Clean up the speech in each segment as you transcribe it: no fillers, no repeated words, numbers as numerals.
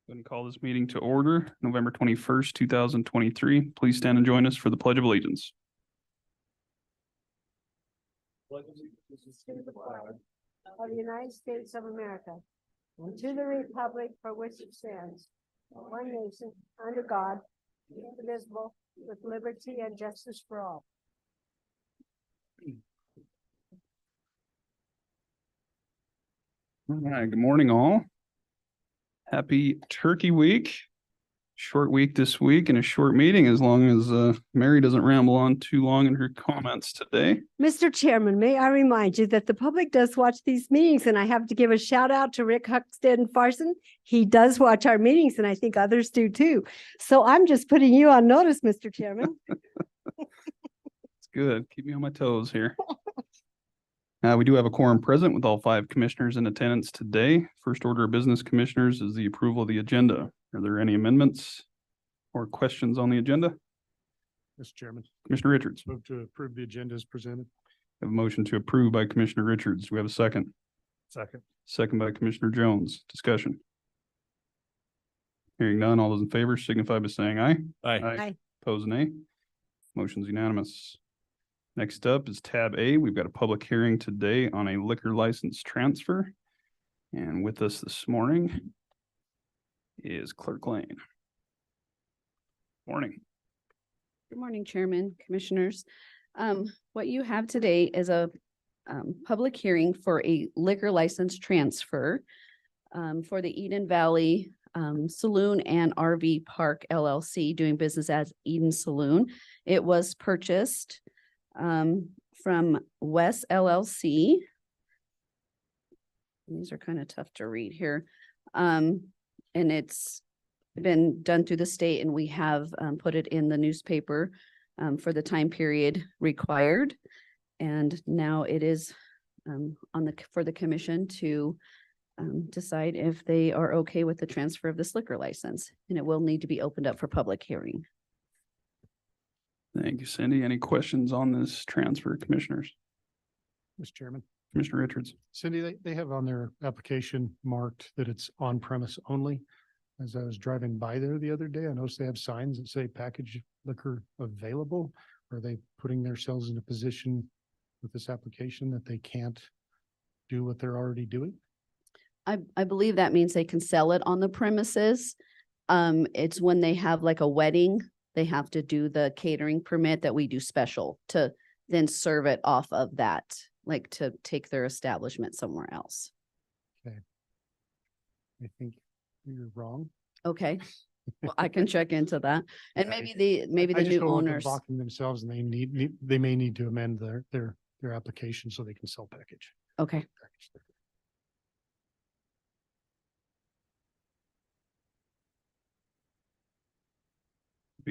Going to call this meeting to order, November 21st, 2023. Please stand and join us for the Pledge of Allegiance. To the flag of the United States of America, and to the republic for which it stands, one nation, under God, indivisible, with liberty and justice for all. All right, good morning, all. Happy Turkey Week. Short week this week and a short meeting as long as Mary doesn't ramble on too long in her comments today. Mr. Chairman, may I remind you that the public does watch these meetings, and I have to give a shout out to Rick Huckstead Farson. He does watch our meetings, and I think others do too. So I'm just putting you on notice, Mr. Chairman. It's good. Keep me on my toes here. We do have a quorum present with all 5 commissioners in attendance today. First order of business, commissioners, is the approval of the agenda. Are there any amendments or questions on the agenda? Mr. Chairman. Commissioner Richards. Move to approve the agenda as presented. We have a motion to approve by Commissioner Richards. Do we have a second? Second. Second by Commissioner Jones. Discussion. Hearing none, all those in favor signify by saying aye. Aye. Opposed, nay. Motion's unanimous. Next up is tab A. We've got a public hearing today on a liquor license transfer. And with us this morning is Clerk Lane. Morning. Good morning, Chairman, Commissioners. What you have today is a public hearing for a liquor license transfer for the Eden Valley Saloon and RV Park LLC, doing business as Eden Saloon. It was purchased from Wes LLC. These are kind of tough to read here. And it's been done through the state, and we have put it in the newspaper for the time period required. And now it is for the commission to decide if they are okay with the transfer of this liquor license, and it will need to be opened up for public hearing. Thank you, Cindy. Any questions on this transfer, commissioners? Mr. Chairman. Commissioner Richards. Cindy, they have on their application marked that it's on premise only. As I was driving by there the other day, I noticed they have signs that say packaged liquor available. Are they putting themselves in a position with this application that they can't do what they're already doing? I believe that means they can sell it on the premises. It's when they have like a wedding, they have to do the catering permit that we do special to then serve it off of that, like to take their establishment somewhere else. Okay. I think you're wrong. Okay. Well, I can check into that. And Yeah, maybe the I just new don't want them owners. blocking themselves, and they may need to amend their application so they can sell package. Okay. Package liquor.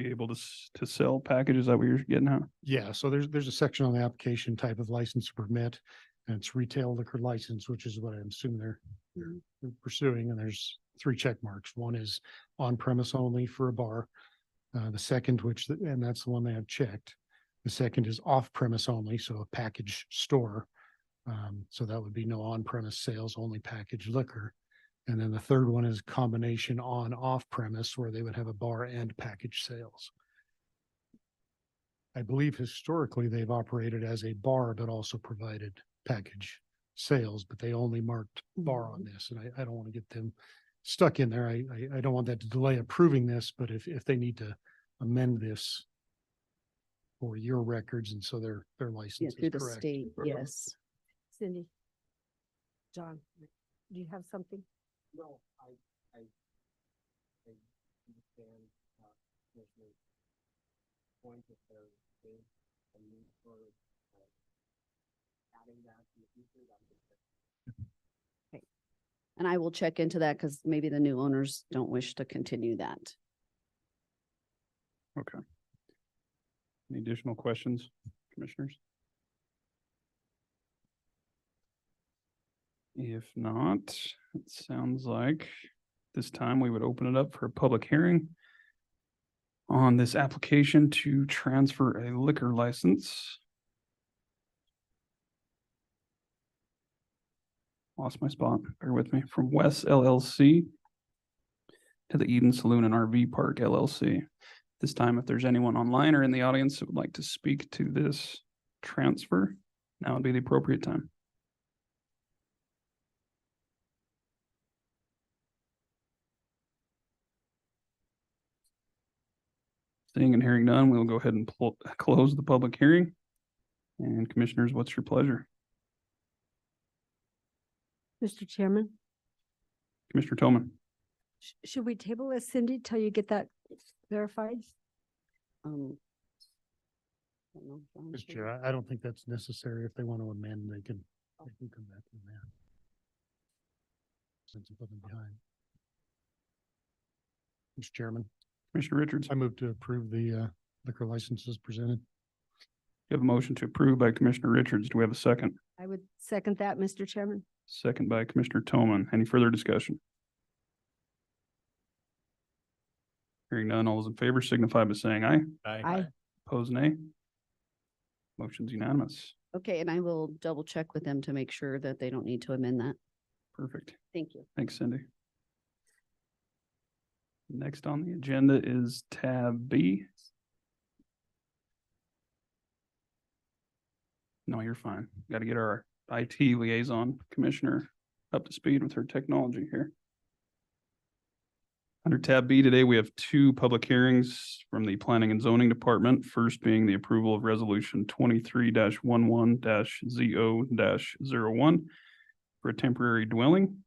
be able to sell packages? Is that what you're getting at? Yeah, so there's a section on the application type of license permit, and it's retail liquor license, which is what I'm assuming they're pursuing, and there's 3 check marks. One is on premise only for a bar. The second, and that's the one they have checked. The second is off premise only, so a package store. So that would be no on premise sales, only packaged liquor. And then the third one is combination on off premise, where they would have a bar and package sales. I believe historically they've operated as a bar, but also provided package sales, but they only marked bar on this. And I don't want to get them stuck in there. I don't want that to delay approving this, but if they need to amend this for your records, and so their Yeah, license through is the correct. state, yes. Cindy. John, do you have something? No, I understand, Commissioner's point that there is a need for, adding that in the future. And I will check into that because maybe the new owners don't wish to continue that. Okay. Any additional questions, commissioners? If not, it sounds like this time we would open it up for a public hearing on this application to transfer a liquor license. Lost my spot, bear with me, from Wes LLC to the Eden Saloon and RV Park LLC. This time, if there's anyone online or in the audience that would like to speak to this transfer, now would be the appropriate time. Seeing and hearing none, we'll go ahead and close the public hearing. And commissioners, what's your pleasure? Mr. Chairman, Commissioner Toman. should we table this, Cindy, till you get that verified? I don't know, John, Mr. should- Chair, I don't think that's necessary. If they want to amend, they can come back to that. Since I'm putting them behind. Mr. Chairman, Commissioner Richards, I move to approve the liquor licenses presented. you have a motion to approve by Commissioner Richards. Do we have a second? I would second that, Mr. Chairman. Second by Commissioner Toman. Any further discussion? Hearing none, all those in favor signify by saying aye. Aye. Opposed, nay. Motion's unanimous. Okay, and I will double check with them to make sure that they don't need to amend that. Perfect. Thank you. Thanks, Cindy. Next on the agenda is tab B. No, you're fine. Got to get our IT liaison commissioner up to speed with her technology here. Under tab B today, we have 2 public hearings from the Planning and Zoning Department. First being the approval of resolution 23-11-ZO-01 for a temporary dwelling.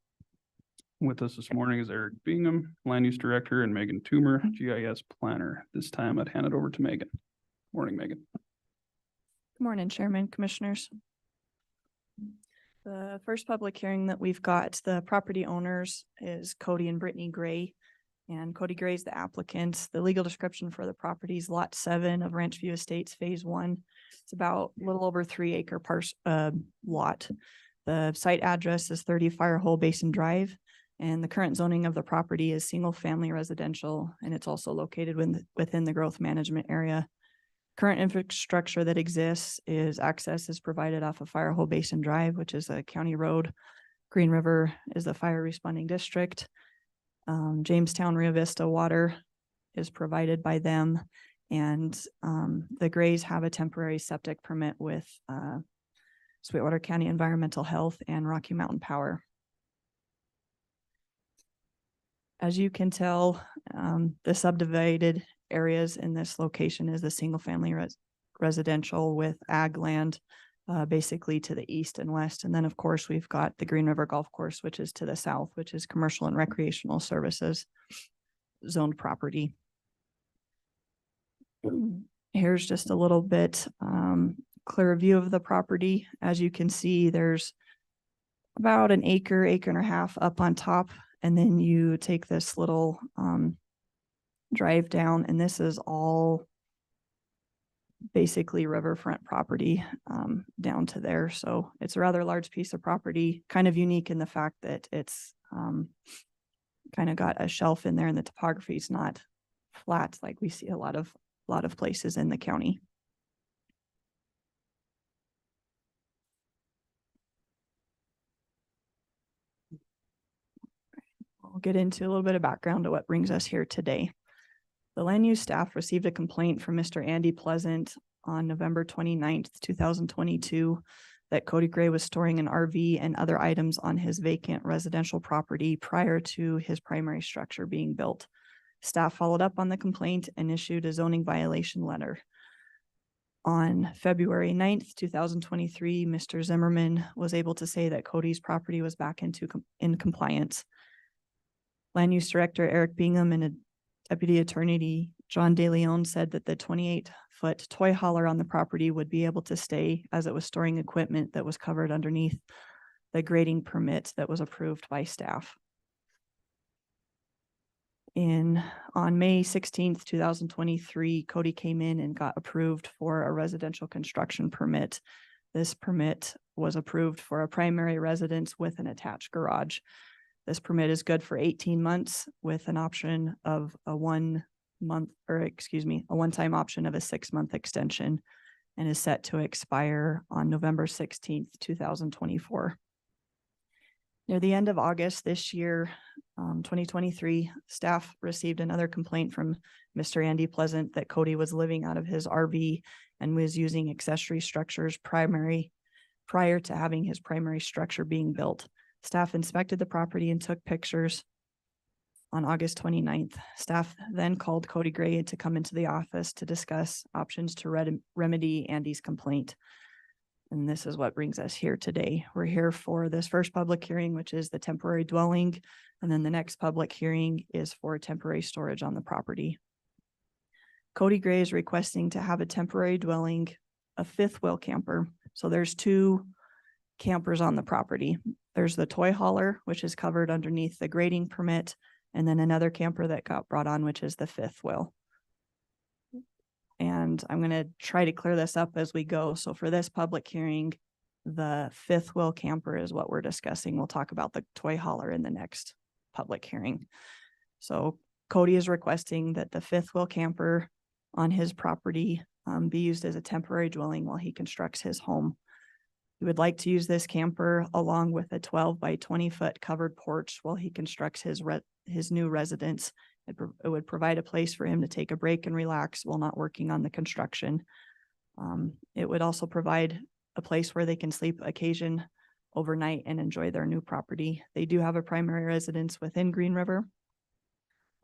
With us this morning is Eric Bingham, Land Use Director, and Megan Toomer, GIS Planner. This time I'd hand it over to Megan. Morning, Megan. Good morning, Chairman, Commissioners. The first public hearing that we've got, the property owners is Cody and Brittany Gray. And Cody Gray is the applicant. The legal description for the property is Lot 7 of Ranch View Estates, Phase 1. It's about a little over 3-acre lot. The site address is 30 Firehole Basin Drive. And the current zoning of the property is single-family residential, and it's also located within the growth management area. Current infrastructure that exists is access is provided off of Firehole Basin Drive, which is a county road. Green River is the fire responding district. Jamestown Rio Vista water is provided by them. And the Grays have a temporary septic permit with Sweetwater County Environmental Health and Rocky Mountain Power. As you can tell, the subdivided areas in this location is the single family residential with ag land basically to the east and west. And then, of course, we've got the Green River Golf Course, which is to the south, which is commercial and recreational services zoned property. Here's just a little bit clearer view of the property. As you can see, there's about an acre and a half up on top. And then you take this little drive down, and this is all basically riverfront property down to there. So it's a rather large piece of property, kind of unique in the fact that it's kind of got a shelf in there, and the topography is not flat like we see a lot of places in the county. I'll get into a little bit of background to what brings us here today. The land use staff received a complaint from Mr. Andy Pleasant on November 29th, 2022, that Cody Gray was storing an RV and other items on his vacant residential property prior to his primary structure being built. Staff followed up on the complaint and issued a zoning violation letter. On February 9th, 2023, Mr. Zimmerman was able to say that Cody's property was back in compliance. Land Use Director Eric Bingham and a Deputy Attorney John De Leon said that the 28-foot toy hauler on the property would be able to stay, as it was storing equipment that was covered underneath the grading permit that was approved by staff. On May 16th, 2023, Cody came in and got approved for a residential construction permit. This permit was approved for a primary residence with an attached garage. This permit is good for 18 months with an option of a one-time option of a 6-month extension, and is set to expire on November 16th, 2024. Near the end of August this year, 2023, staff received another complaint from Mr. Andy Pleasant that Cody was living out of his RV and was using accessory structures prior to having his primary structure being built. Staff inspected the property and took pictures on August 29th. Staff then called Cody Gray to come into the office to discuss options to remedy Andy's complaint. And this is what brings us here today. We're here for this first public hearing, which is the temporary dwelling. And then the next public hearing is for temporary storage on the property. Cody Gray is requesting to have a temporary dwelling, a fifth wheel camper. So there's 2 campers on the property. There's the toy hauler, which is covered underneath the grading permit, and then another camper that got brought on, which is the fifth wheel. And I'm going to try to clear this up as we go. So for this public hearing, the fifth wheel camper is what we're discussing. We'll talk about the toy hauler in the next public hearing. So Cody is requesting that the fifth wheel camper on his property be used as a temporary dwelling while he constructs his home. He would like to use this camper along with a 12 by 20 foot covered porch while he constructs his new residence. It would provide a place for him to take a break and relax while not working on the construction. It would also provide a place where they can sleep occasion overnight and enjoy their new property. They do have a primary residence within Green River,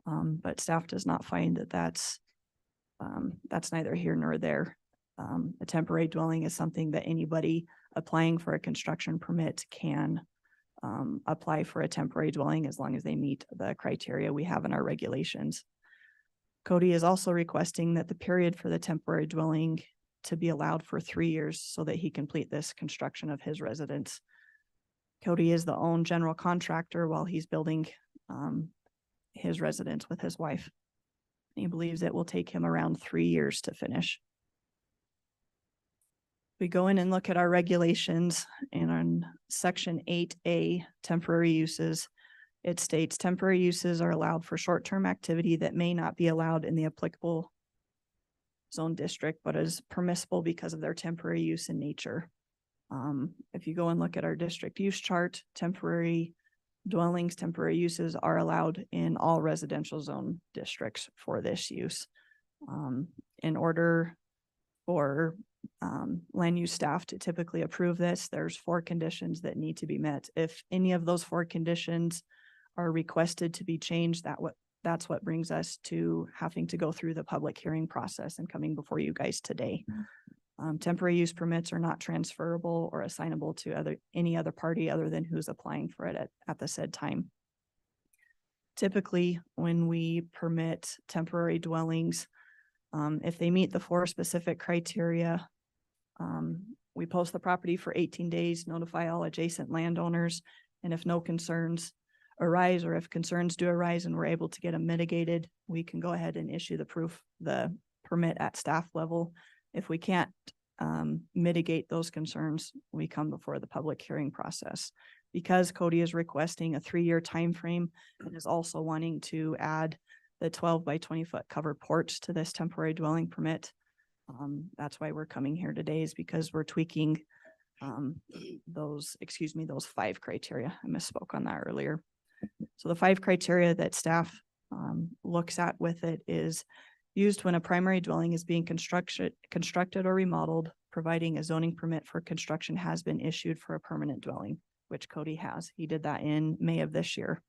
but staff does not find that that's neither here nor there. A temporary dwelling is something that anybody applying for a construction permit can apply for a temporary dwelling as long as they meet the criteria we have in our regulations. Cody is also requesting that the period for the temporary dwelling to be allowed for 3 years so that he complete this construction of his residence. Cody is the own general contractor while he's building his residence with his wife. He believes it will take him around 3 years to finish. We go in and look at our regulations, and on section 8A, temporary uses, it states temporary uses are allowed for short-term activity that may not be allowed in the applicable zone district, but is permissible because of their temporary use in nature. If you go and look at our district use chart, temporary dwellings, temporary uses are allowed in all residential zone districts for this use. In order for land use staff to typically approve this, there's 4 conditions that need to be met. If any of those 4 conditions are requested to be changed, that's what brings us to having to go through the public hearing process and coming before you guys today. Temporary use permits are not transferable or assignable to any other party other than who's applying for it at the said time. Typically, when we permit temporary dwellings, if they meet the 4 specific criteria, we post the property for 18 days, notify all adjacent landowners, and if no concerns arise, or if concerns do arise and we're able to get them mitigated, we can go ahead and issue the permit at staff level. If we can't mitigate those concerns, we come before the public hearing process. Because Cody is requesting a 3-year time frame and is also wanting to add the 12 by 20 foot covered porch to this temporary dwelling permit. That's why we're coming here today, is because we're tweaking those 5 criteria. I misspoke on that earlier. So the 5 criteria that staff looks at with it is used when a primary dwelling is being constructed or remodeled, providing a zoning permit for construction has been issued for a permanent dwelling, which Cody has. He did that in May of this year.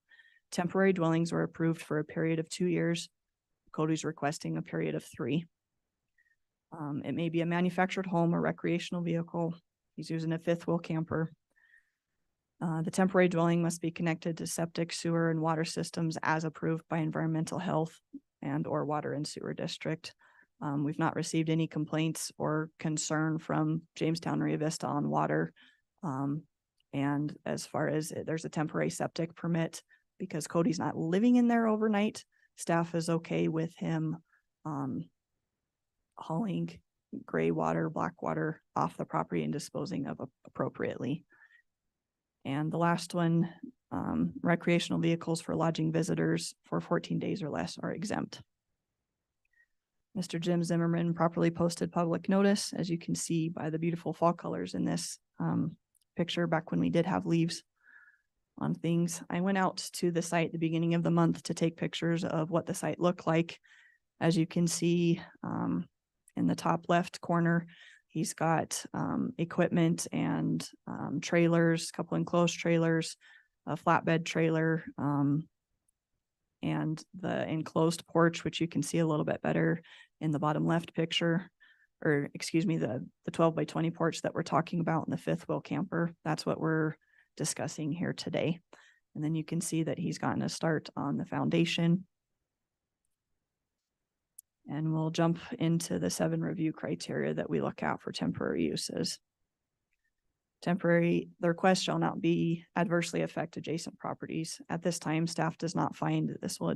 Temporary dwellings were approved for a period of 2 years. Cody's requesting a period of 3. It may be a manufactured home or recreational vehicle. He's using a 5th wheel camper. The temporary dwelling must be connected to septic, sewer, and water systems as approved by environmental health and or water and sewer district. We've not received any complaints or concern from Jamestown Rio Vista on water. And as far as there's a temporary septic permit, because Cody's not living in there overnight, staff is okay with him hauling gray water, black water off the property and disposing of appropriately. And the last one, recreational vehicles for lodging visitors for 14 days or less are exempt. Mr. Jim Zimmerman properly posted public notice, as you can see by the beautiful fall colors in this picture back when we did have leaves on things. I went out to the site at the beginning of the month to take pictures of what the site looked like. As you can see in the top left corner, he's got equipment and trailers, a couple enclosed trailers, a flatbed trailer, and the enclosed porch, which you can see a little bit better in the bottom left picture, or excuse me, the 12 by 20 porch that we're talking about in the 5th wheel camper. That's what we're discussing here today. And then you can see that he's gotten a start on the foundation. And we'll jump into the 7 review criteria that we look at for temporary uses. The request shall not be adversely affect adjacent properties. At this time, staff does not find that this will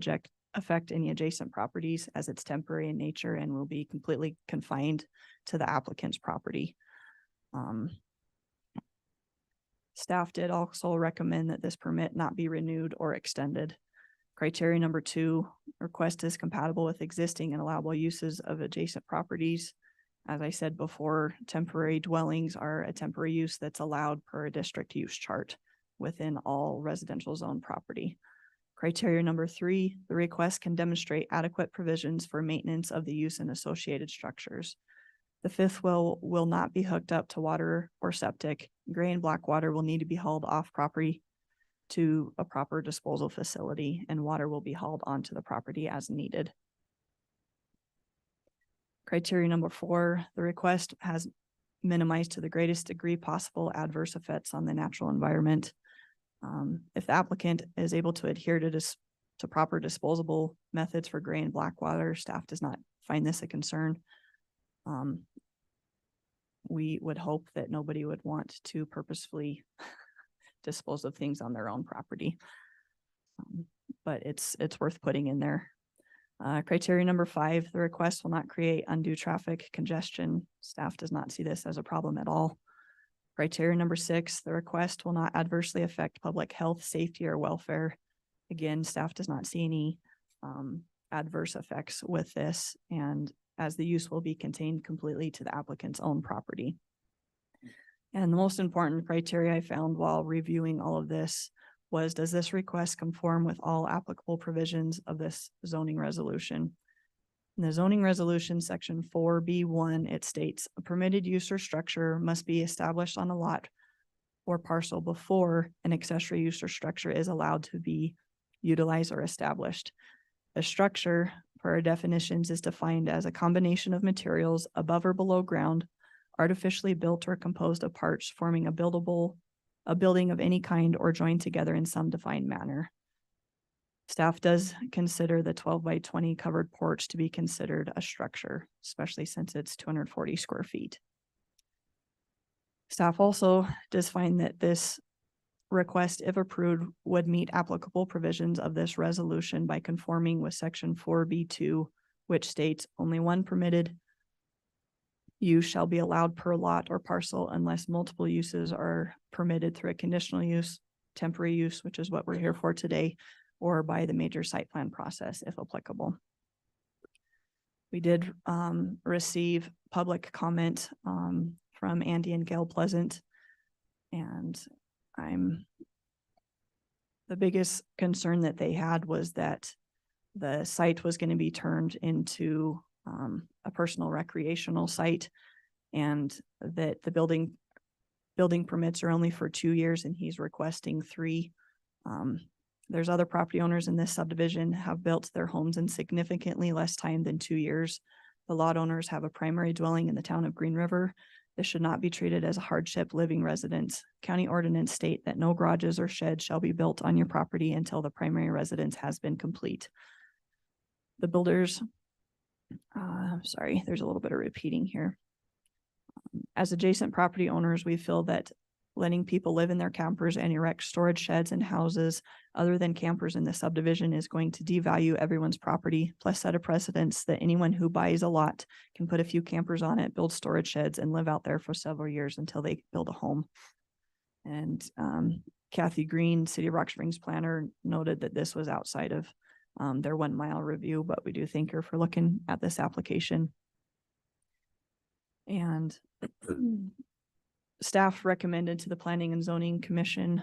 affect any adjacent properties, as it's temporary in nature and will be completely confined to the applicant's property. Staff did also recommend that this permit not be renewed or extended. Criteria number 2, request is compatible with existing and allowable uses of adjacent properties. As I said before, temporary dwellings are a temporary use that's allowed per a district use chart within all residential zone property. Criteria number 3, the request can demonstrate adequate provisions for maintenance of the use and associated structures. The 5th well will not be hooked up to water or septic. Gray and black water will need to be hauled off property to a proper disposal facility, and water will be hauled onto the property as needed. Criteria number 4, the request has minimized to the greatest degree possible adverse effects on the natural environment. If the applicant is able to adhere to proper disposable methods for gray and black water, staff does not find this a concern. We would hope that nobody would want to purposefully dispose of things on their own property. But it's worth putting in there. Criteria number 5, the request will not create undue traffic congestion. Staff does not see this as a problem at all. Criteria number 6, the request will not adversely affect public health, safety, or welfare. Again, staff does not see any adverse effects with this, and as the use will be contained completely to the applicant's own property. And the most important criteria I found while reviewing all of this was, does this request conform with all applicable provisions of this zoning resolution? In the zoning resolution, section 4B1, it states a permitted use or structure must be established on a lot or parcel before an accessory use or structure is allowed to be utilized or established. A structure, per our definitions, is defined as a combination of materials above or below ground, artificially built or composed of parts forming a building of any kind or joined together in some defined manner. Staff does consider the 12 by 20 covered porch to be considered a structure, especially since it's 240 square feet. Staff also does find that this request, if approved, would meet applicable provisions of this resolution by conforming with section 4B2, which states only one permitted use shall be allowed per lot or parcel unless multiple uses are permitted through a conditional use, temporary use, which is what we're here for today, or by the major site plan process, if applicable. We did receive public comment from Andy and Gail Pleasant. And the biggest concern that they had was that the site was going to be turned into a personal recreational site, and that the building permits are only for 2 years and he's requesting 3. There's other property owners in this subdivision have built their homes in significantly less time than 2 years. The lot owners have a primary dwelling in the town of Green River. This should not be treated as a hardship living residence. County ordinance state that no garages or sheds shall be built on your property until the primary residence has been complete. The builders, sorry, there's a little bit of repeating here. As adjacent property owners, we feel that letting people live in their campers and erect storage sheds and houses other than campers in the subdivision is going to devalue everyone's property, plus set a precedence that anyone who buys a lot can put a few campers on it, build storage sheds, and live out there for several years until they build a home. And Kathy Green, City of Rock Springs planner, noted that this was outside of their 1 mile review, but we do thank her for looking at this application. And staff recommended to the Planning and Zoning Commission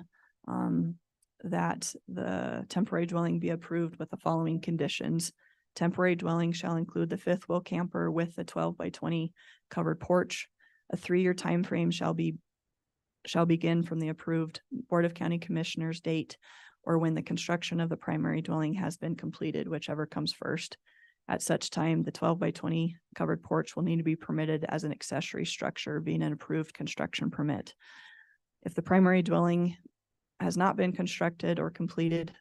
that the temporary dwelling be approved with the following conditions. Temporary dwelling shall include the 5th wheel camper with a 12 by 20 covered porch. A 3-year time frame shall begin from the approved Board of County Commissioners date or when the construction of the primary dwelling has been completed, whichever comes first. At such time, the 12 by 20 covered porch will need to be permitted as an accessory structure, being an approved construction permit. If the primary dwelling has not been constructed or completed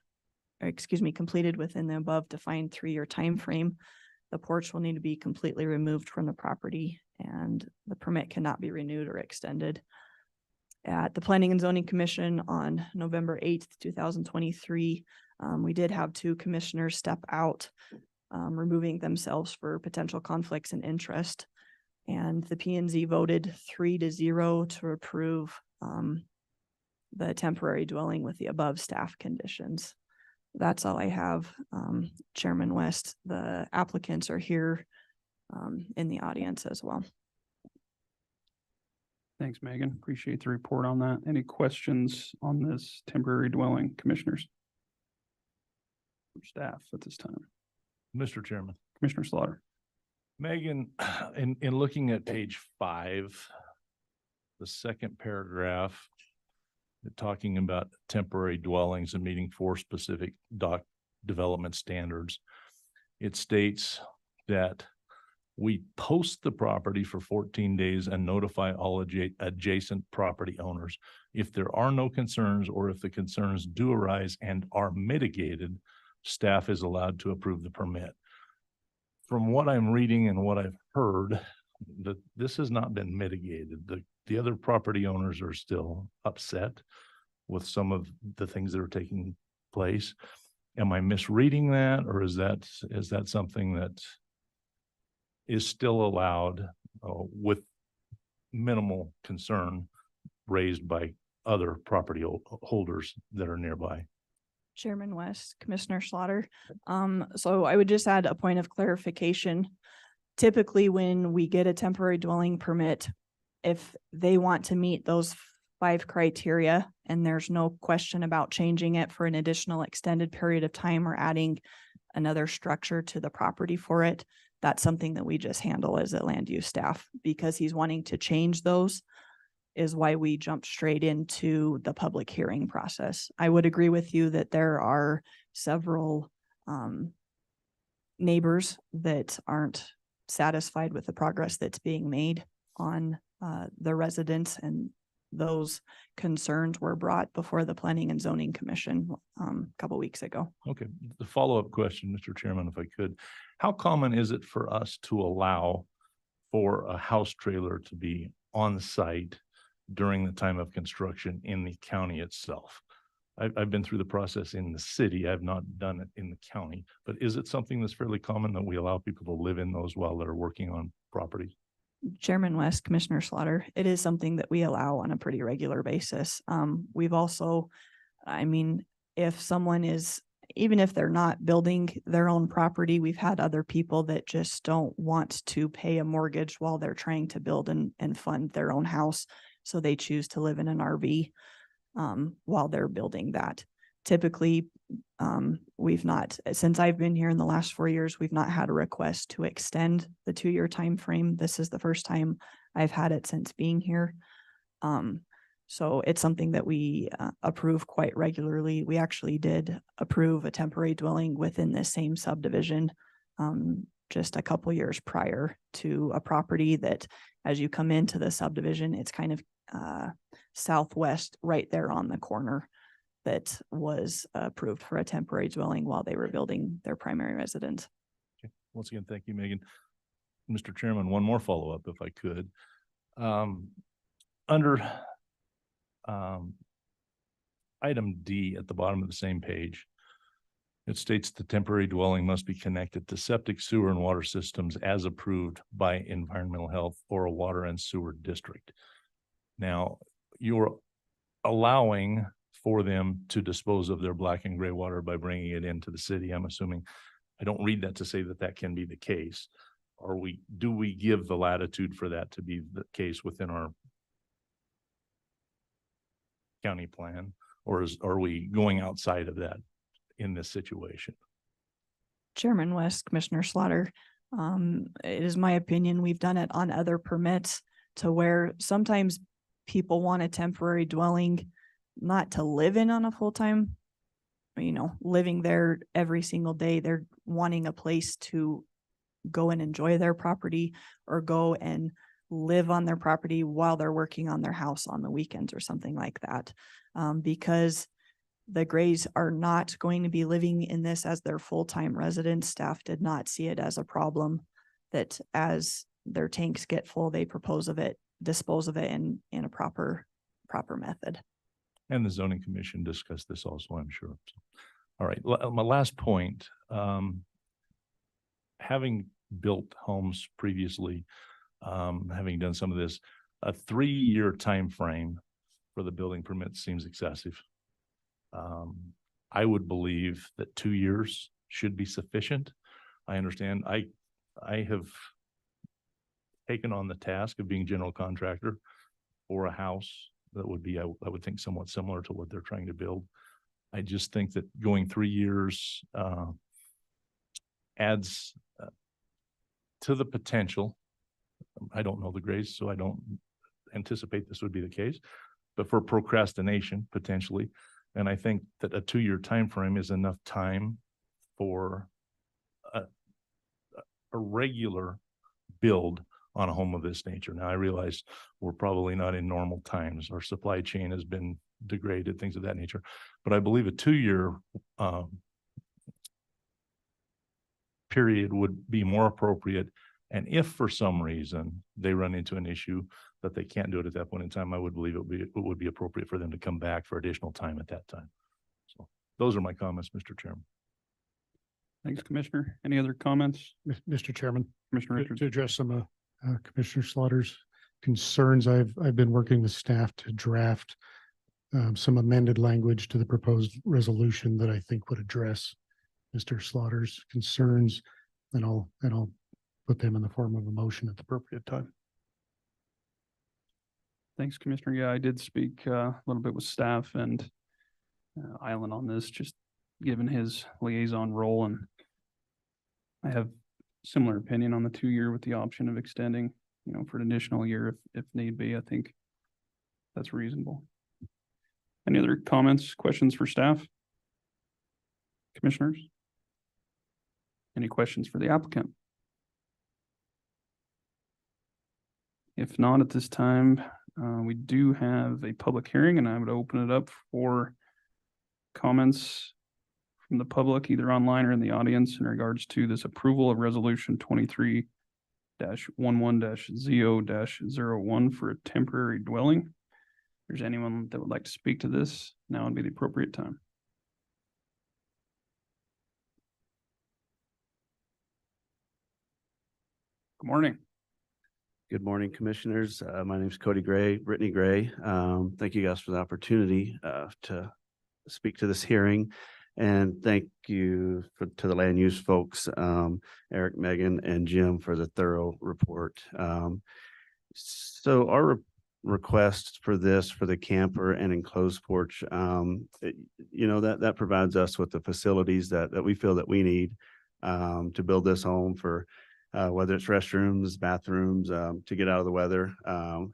within the above defined 3-year time frame, the porch will need to be completely removed from the property and the permit cannot be renewed or extended. At the Planning and Zoning Commission on November 8th, 2023, we did have 2 commissioners step out, removing themselves for potential conflicts in interest. And the P&Z voted 3-0 to approve the temporary dwelling with the above staff conditions. That's all I have. Chairman West, the applicants are here in the audience as well. Thanks, Megan. Appreciate the report on that. Any questions on this temporary dwelling, commissioners? Or staff at this time? Mr. Chairman, Commissioner Slaughter. Megan, in looking at page 5, the second paragraph, talking about temporary dwellings and meeting 4 specific development standards, it states that we post the property for 14 days and notify all adjacent property owners. If there are no concerns or if the concerns do arise and are mitigated, staff is allowed to approve the permit. From what I'm reading and what I've heard, that this has not been mitigated. The other property owners are still upset with some of the things that are taking place. Am I misreading that, or is that something that is still allowed with minimal concern raised by other property holders that are nearby? Chairman West, Commissioner Slaughter. So I would just add a point of clarification. Typically, when we get a temporary dwelling permit, if they want to meet those 5 criteria and there's no question about changing it for an additional extended period of time or adding another structure to the property for it, that's something that we just handle as a land use staff. Because he's wanting to change those is why we jumped straight into the public hearing process. I would agree with you that there are several neighbors that aren't satisfied with the progress that's being made on the residents, and those concerns were brought before the Planning and Zoning Commission a couple weeks ago. Okay, the follow-up question, Mr. Chairman, if I could, how common is it for us to allow for a house trailer to be on site during the time of construction in the county itself. I've been through the process in the city. I've not done it in the county, but is it something that's fairly common that we allow people to live in those while they're working on property? Chairman West, Commissioner Slaughter, it is something that we allow on a pretty regular basis. We've also, I mean, if someone is, even if they're not building their own property, we've had other people that just don't want to pay a mortgage while they're trying to build and fund their own house. So they choose to live in an RV while they're building that. Typically, we've not, since I've been here in the last 4 years, we've not had a request to extend the 2-year time frame. This is the first time I've had it since being here. So it's something that we approve quite regularly. We actually did approve a temporary dwelling within this same subdivision just a couple years prior to a property that, as you come into the subdivision, it's kind of southwest right there on the corner, that was approved for a temporary dwelling while they were building their primary residence. Okay. Once again, thank you, Megan. Mr. Chairman, one more follow-up if I could. Under item D at the bottom of the same page, it states the temporary dwelling must be connected to septic, sewer, and water systems as approved by environmental health or a water and sewer district. Now, you're allowing for them to dispose of their black and gray water by bringing it into the city. I'm assuming, I don't read that to say that that can be the case. Do we give the latitude for that to be the case within our county plan, or are we going outside of that in this situation? Chairman West, Commissioner Slaughter, it is my opinion, we've done it on other permits to where sometimes people want a temporary dwelling not to live in on a full-time, living there every single day. They're wanting a place to go and enjoy their property or go and live on their property while they're working on their house on the weekends or something like that. Because the Grays are not going to be living in this as their full-time residence. Staff did not see it as a problem that as their tanks get full, they dispose of it in a proper method. And the zoning commission discussed this also, I'm sure. So, all right, my last point, having built homes previously, having done some of this, a 3-year time frame for the building permit seems excessive. I would believe that 2 years should be sufficient. I understand. I have taken on the task of being general contractor for a house that would be, I would think, somewhat similar to what they're trying to build. I just think that going 3 years adds to the potential. I don't know the Grays, so I don't anticipate this would be the case, but for procrastination potentially. And I think that a 2-year time frame is enough time for a regular build on a home of this nature. Now, I realize we're probably not in normal times. Our supply chain has been degraded, things of that nature. But I believe a 2-year period would be more appropriate. And if for some reason they run into an issue that they can't do it at that point in time, I would believe it would be appropriate for them to come back for additional time at that time. So those are my comments, Mr. Chairman. Thanks, Commissioner. Any other comments? Mr. Chairman, Commissioner to Richards? address some Commissioner Slaughter's concerns, I've been working with staff to draft some amended language to the proposed resolution that I think would address Mr. Slaughter's concerns, and I'll put them in the form of a motion at the appropriate time. Thanks, Commissioner. Yeah, I did speak a little bit with staff and Island on this, just given his liaison role, and I have similar opinion on the 2-year with the option of extending, for an additional year if need be. I think that's reasonable. Any other comments, questions for staff? Commissioners? Any questions for the applicant? If not, at this time, we do have a public hearing, and I would open it up for comments from the public, either online or in the audience, in regards to this approval of resolution 23-11-ZO-01 for a temporary dwelling. there's anyone that would like to speak to this, now would be the appropriate time. Good morning. Good morning, Commissioners. My name is Cody Gray, Brittany Gray. Thank you guys for the opportunity to speak to this hearing. And thank you to the land use folks, Eric, Megan, and Jim for the thorough report. So our request for this, for the camper and enclosed porch, that provides us with the facilities that we feel that we need to build this home for whether it's restrooms, bathrooms, to get out of the weather,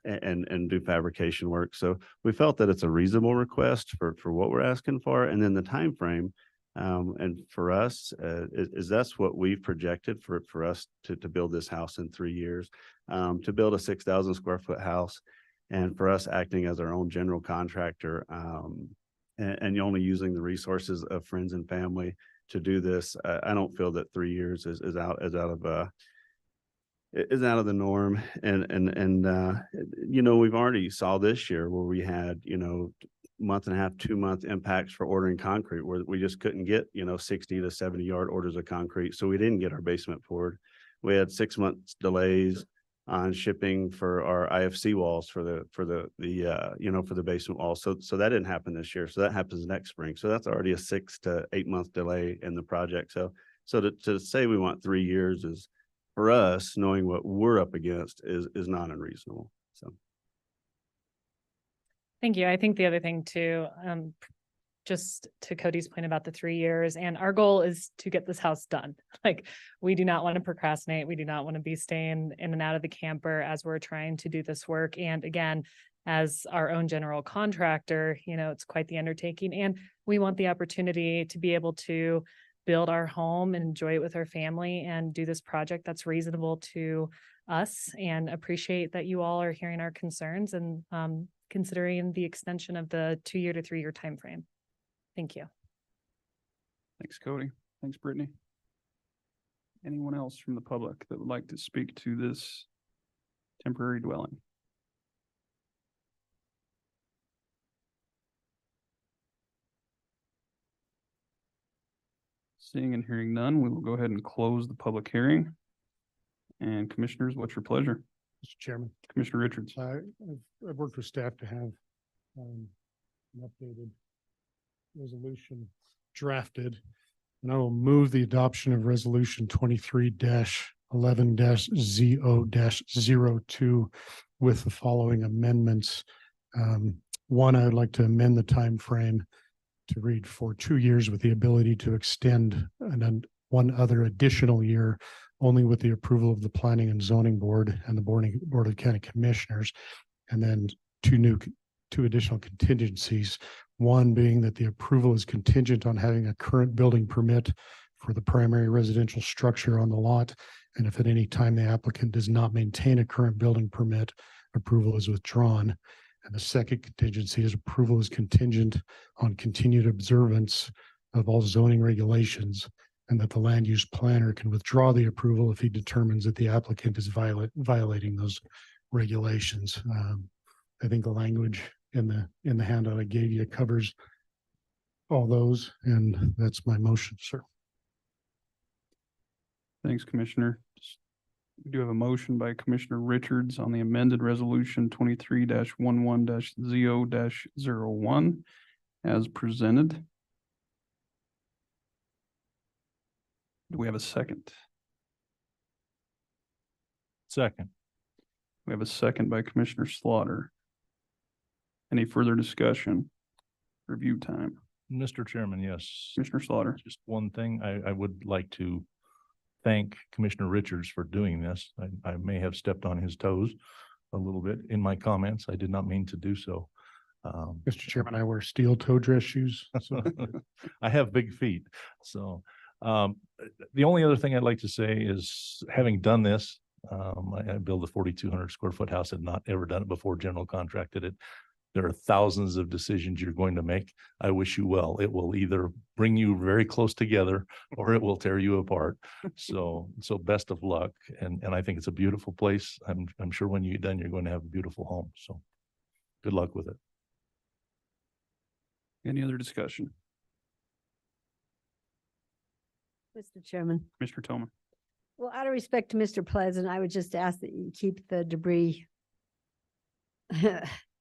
and do fabrication work. So we felt that it's a reasonable request for what we're asking for. And then the time frame, and for us, is that's what we've projected for us to build this house in 3 years, to build a 6,000 square foot house. And for us acting as our own general contractor, and only using the resources of friends and family to do this. I don't feel that 3 years is out of the norm. And we've already saw this year where we had, month and a half, 2 month impacts for ordering concrete where we just couldn't get, 60 to 70 yard orders of concrete. So we didn't get our basement poured. We had 6 months delays on shipping for our IFC walls for the basement walls. So that didn't happen this year. So that happens next spring. So that's already a 6 to 8 month delay in the project. So to say we want 3 years is, for us, knowing what we're up against, is not unreasonable. So. Thank you. I think the other thing too, just to Cody's point about the 3 years, and our goal is to get this house done. Like, we do not want to procrastinate. We do not want to be staying in and out of the camper as we're trying to do this work. And again, as our own general contractor, it's quite the undertaking, and we want the opportunity to be able to build our home and enjoy it with our family and do this project that's reasonable to us, and appreciate that you all are hearing our concerns and considering the extension of the 2 year to 3 year timeframe. Thank you. Thanks, Cody. Thanks, Brittany. Anyone else from the public that would like to speak to this temporary dwelling? Seeing and hearing none, we will go ahead and close the public hearing. And commissioners, what's your pleasure? Mr. Chairman, Commissioner Richards. I've worked with staff to have an updated resolution drafted, and I will move the adoption of resolution 23-11-ZO-02 with the following amendments. One, I would like to amend the time frame to read for 2 years with the ability to extend and then one other additional year only with the approval of the Planning and Zoning Board and the Board of County Commissioners. And then two additional contingencies. One being that the approval is contingent on having a current building permit for the primary residential structure on the lot. And if at any time the applicant does not maintain a current building permit, approval is withdrawn. And the second contingency is approval is contingent on continued observance of all zoning regulations, and that the land use planner can withdraw the approval if he determines that the applicant is violating those regulations. I think the language in the handout I gave you covers all those, and that's my motion, sir. Thanks, Commissioner. We do have a motion by Commissioner Richards on the amended resolution 23-11-ZO-01 as presented. Do we have a second? Second. We have a second by Commissioner Slaughter. Any further discussion? Review time. Mr. Chairman, yes. Commissioner Slaughter. Just one thing, I would like to thank Commissioner Richards for doing this. I may have stepped on his toes a little bit in my comments. I did not mean to do so. Mr. Chairman, I wear steel toe dress shoes. So. I have big feet. So the only other thing I'd like to say is, having done this, I built a 4,200 square foot house, had not ever done it before, general contracted it. There are thousands of decisions you're going to make. I wish you well. It will either bring you very close together or it will tear you apart. So best of luck. And I think it's a beautiful place. I'm sure when you're done, you're going to have a beautiful home. So good luck with it. Any other discussion? Mr. Chairman. Commissioner Tillman? Well, out of respect to Mr. Pleasant, I would just ask that you keep the debris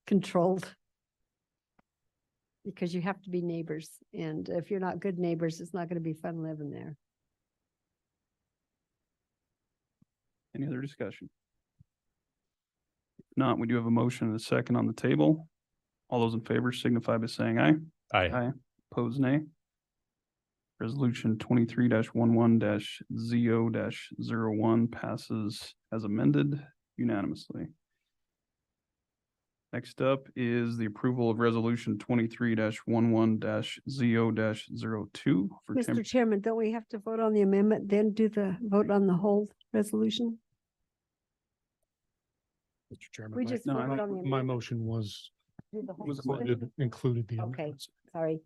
controlled. Because you have to be neighbors, and if you're not good neighbors, it's not gonna be fun living there. Any other discussion? If not, we do have a motion and a second on the table. All those in favor signify by saying aye. Aye. Opposed, nay. Resolution 23-11-ZO-01 passes as amended unanimously. Next up is the approval of resolution 23-11-ZO-02 for Mr. Chairman, don't we have to vote on the amendment, then do the vote on the whole resolution? Mr. Chairman, We my- just no, I voted don't- on the my amendment. motion was Do the whole was resolution? included the Okay. amendments. Sorry.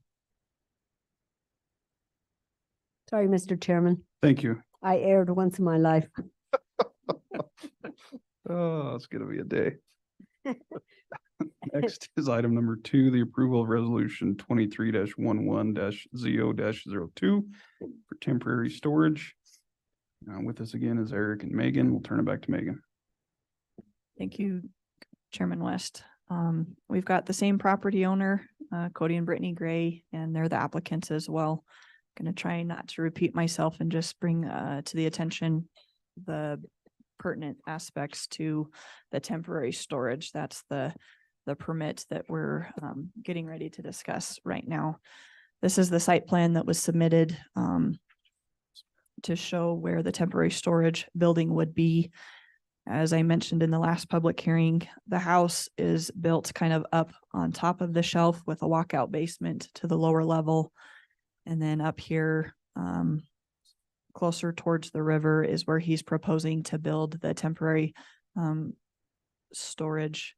Sorry, Mr. Chairman. Thank you. I erred once in my life. Oh, it's gonna be a day. Next is item number 2, the approval of resolution 23-11-ZO-02 for temporary storage. With us again is Eric and Megan. We'll turn it back to Megan. Thank you, Chairman West. We've got the same property owner, Cody and Brittany Gray, and they're the applicants as well. Going to try not to repeat myself and just bring to the attention the pertinent aspects to the temporary storage. That's the permit that we're getting ready to discuss right now. This is the site plan that was submitted to show where the temporary storage building would be. As I mentioned in the last public hearing, the house is built kind of up on top of the shelf with a walkout basement to the lower level. And then up here, closer towards the river is where he's proposing to build the temporary storage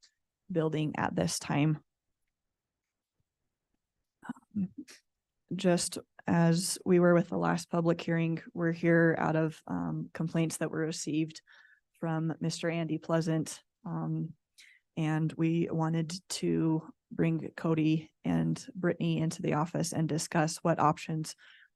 building at this time. Just as we were with the last public hearing, we're here out of complaints that were received from Mr. Andy Pleasant. And we wanted to bring Cody and Brittany into the office and discuss what options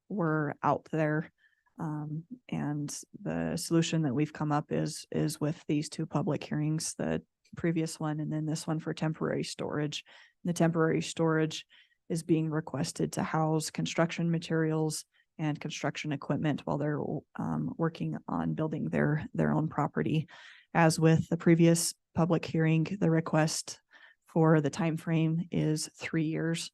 were out there. And the solution that we've come up is with these 2 public hearings, the previous one and then this one for temporary storage. The temporary storage is being requested to house construction materials and construction equipment while they're working on building their own property. As with the previous public hearing, the request for the time frame is 3 years.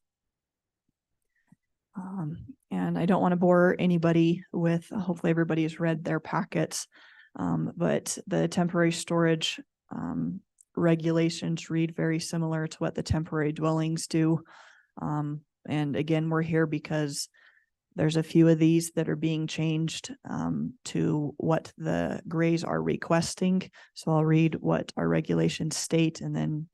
And I don't want to bore anybody with, hopefully everybody has read their packets, but the temporary storage regulations read very similar to what the temporary dwellings do. And again, we're here because there's a few of these that are being changed to what the Grays are requesting. So I'll read what our regulations state and then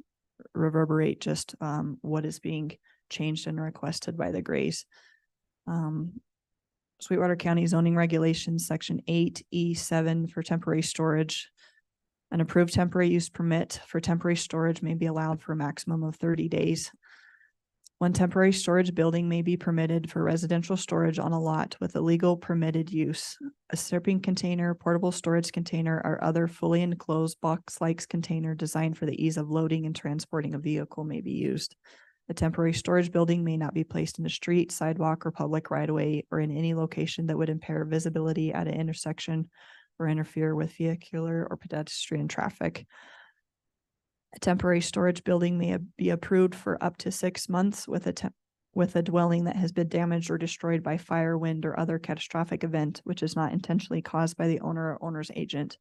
reverberate just what is being changed and requested by the Grays. Sweetwater County zoning regulations, section 8E7 for temporary storage. An approved temporary use permit for temporary storage may be allowed for a maximum of 30 days. One temporary storage building may be permitted for residential storage on a lot with a legal permitted use. A shipping container, portable storage container, or other fully enclosed box-like container designed for the ease of loading and transporting a vehicle may be used. A temporary storage building may not be placed in a street, sidewalk, or public right-of-way, or in any location that would impair visibility at an intersection or interfere with vehicular or pedestrian traffic. A temporary storage building may be approved for up to 6 months with a dwelling that has been damaged or destroyed by fire, wind, or other catastrophic event, which is not intentionally caused by the owner or owner's agent.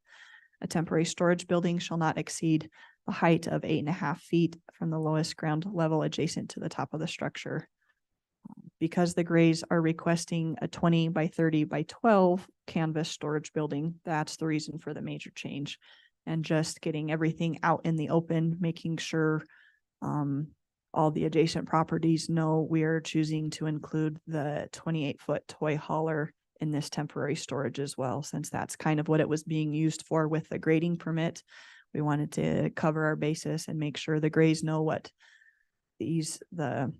A temporary storage building shall not exceed a height of 8.5 feet from the lowest ground level adjacent to the top of the structure. Because the Grays are requesting a 20 by 30 by 12 canvas storage building, that's the reason for the major change. And just getting everything out in the open, making sure all the adjacent properties know we are choosing to include the 28-foot toy hauler in this temporary storage as well, since that's kind of what it was being used for with the grading permit. We wanted to cover our basis and make sure the Grays know what the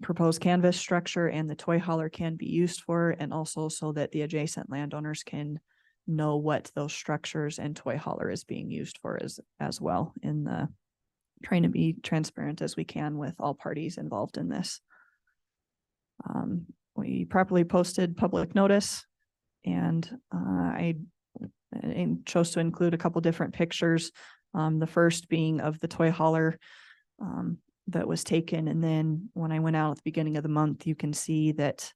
proposed canvas structure and the toy hauler can be used for, and also so that the adjacent landowners can know what those structures and toy hauler is being used for as well, in the trying to be transparent as we can with all parties involved in this. We properly posted public notice, and I chose to include a couple different pictures. The first being of the toy hauler that was taken. And then when I went out at the beginning of the month, you can see that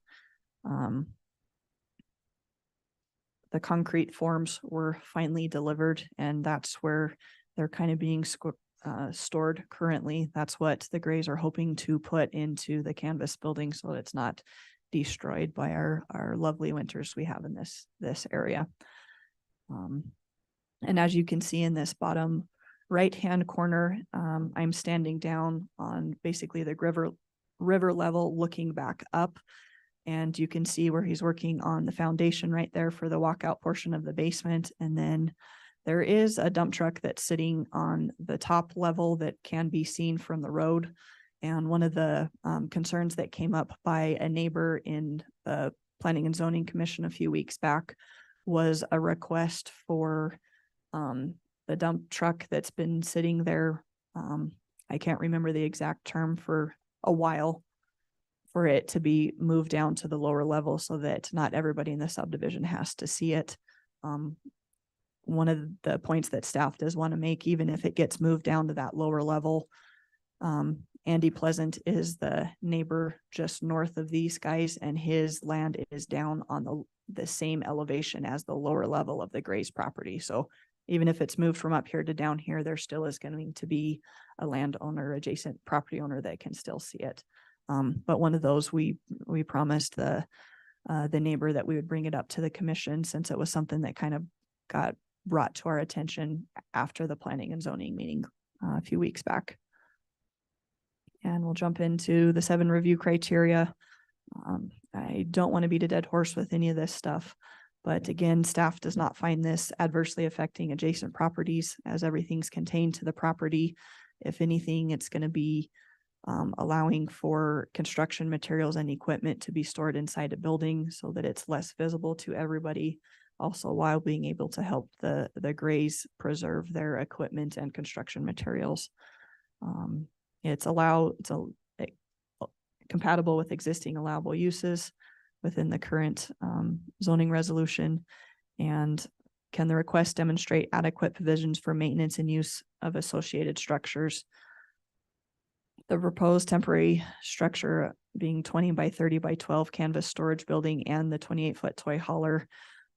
the concrete forms were finally delivered, and that's where they're kind of being stored currently. That's what the Grays are hoping to put into the canvas building so that it's not destroyed by our lovely winters we have in this area. And as you can see in this bottom right-hand corner, I'm standing down on basically the river level, looking back up. And you can see where he's working on the foundation right there for the walkout portion of the basement. And then there is a dump truck that's sitting on the top level that can be seen from the road. And one of the concerns that came up by a neighbor in the Planning and Zoning Commission a few weeks back was a request for the dump truck that's been sitting there. I can't remember the exact term, for a while, for it to be moved down to the lower level so that not everybody in the subdivision has to see it. One of the points that staff does want to make, even if it gets moved down to that lower level, Andy Pleasant is the neighbor just north of these guys, and his land is down on the same elevation as the lower level of the Gray's property. So even if it's moved from up here to down here, there still is going to be a landowner, adjacent property owner, that can still see it. But one of those, we promised the neighbor that we would bring it up to the commission, since it was something that kind of got brought to our attention after the planning and zoning meeting a few weeks back. And we'll jump into the 7 review criteria. I don't want to beat a dead horse with any of this stuff, but again, staff does not find this adversely affecting adjacent properties, as everything's contained to the property. If anything, it's going to be allowing for construction materials and equipment to be stored inside a building so that it's less visible to everybody, also while being able to help the Grays preserve their equipment and construction materials. It's compatible with existing allowable uses within the current zoning resolution. And can the request demonstrate adequate provisions for maintenance and use of associated structures? The proposed temporary structure, being 20 by 30 by 12 canvas storage building, and the 28-foot toy hauler,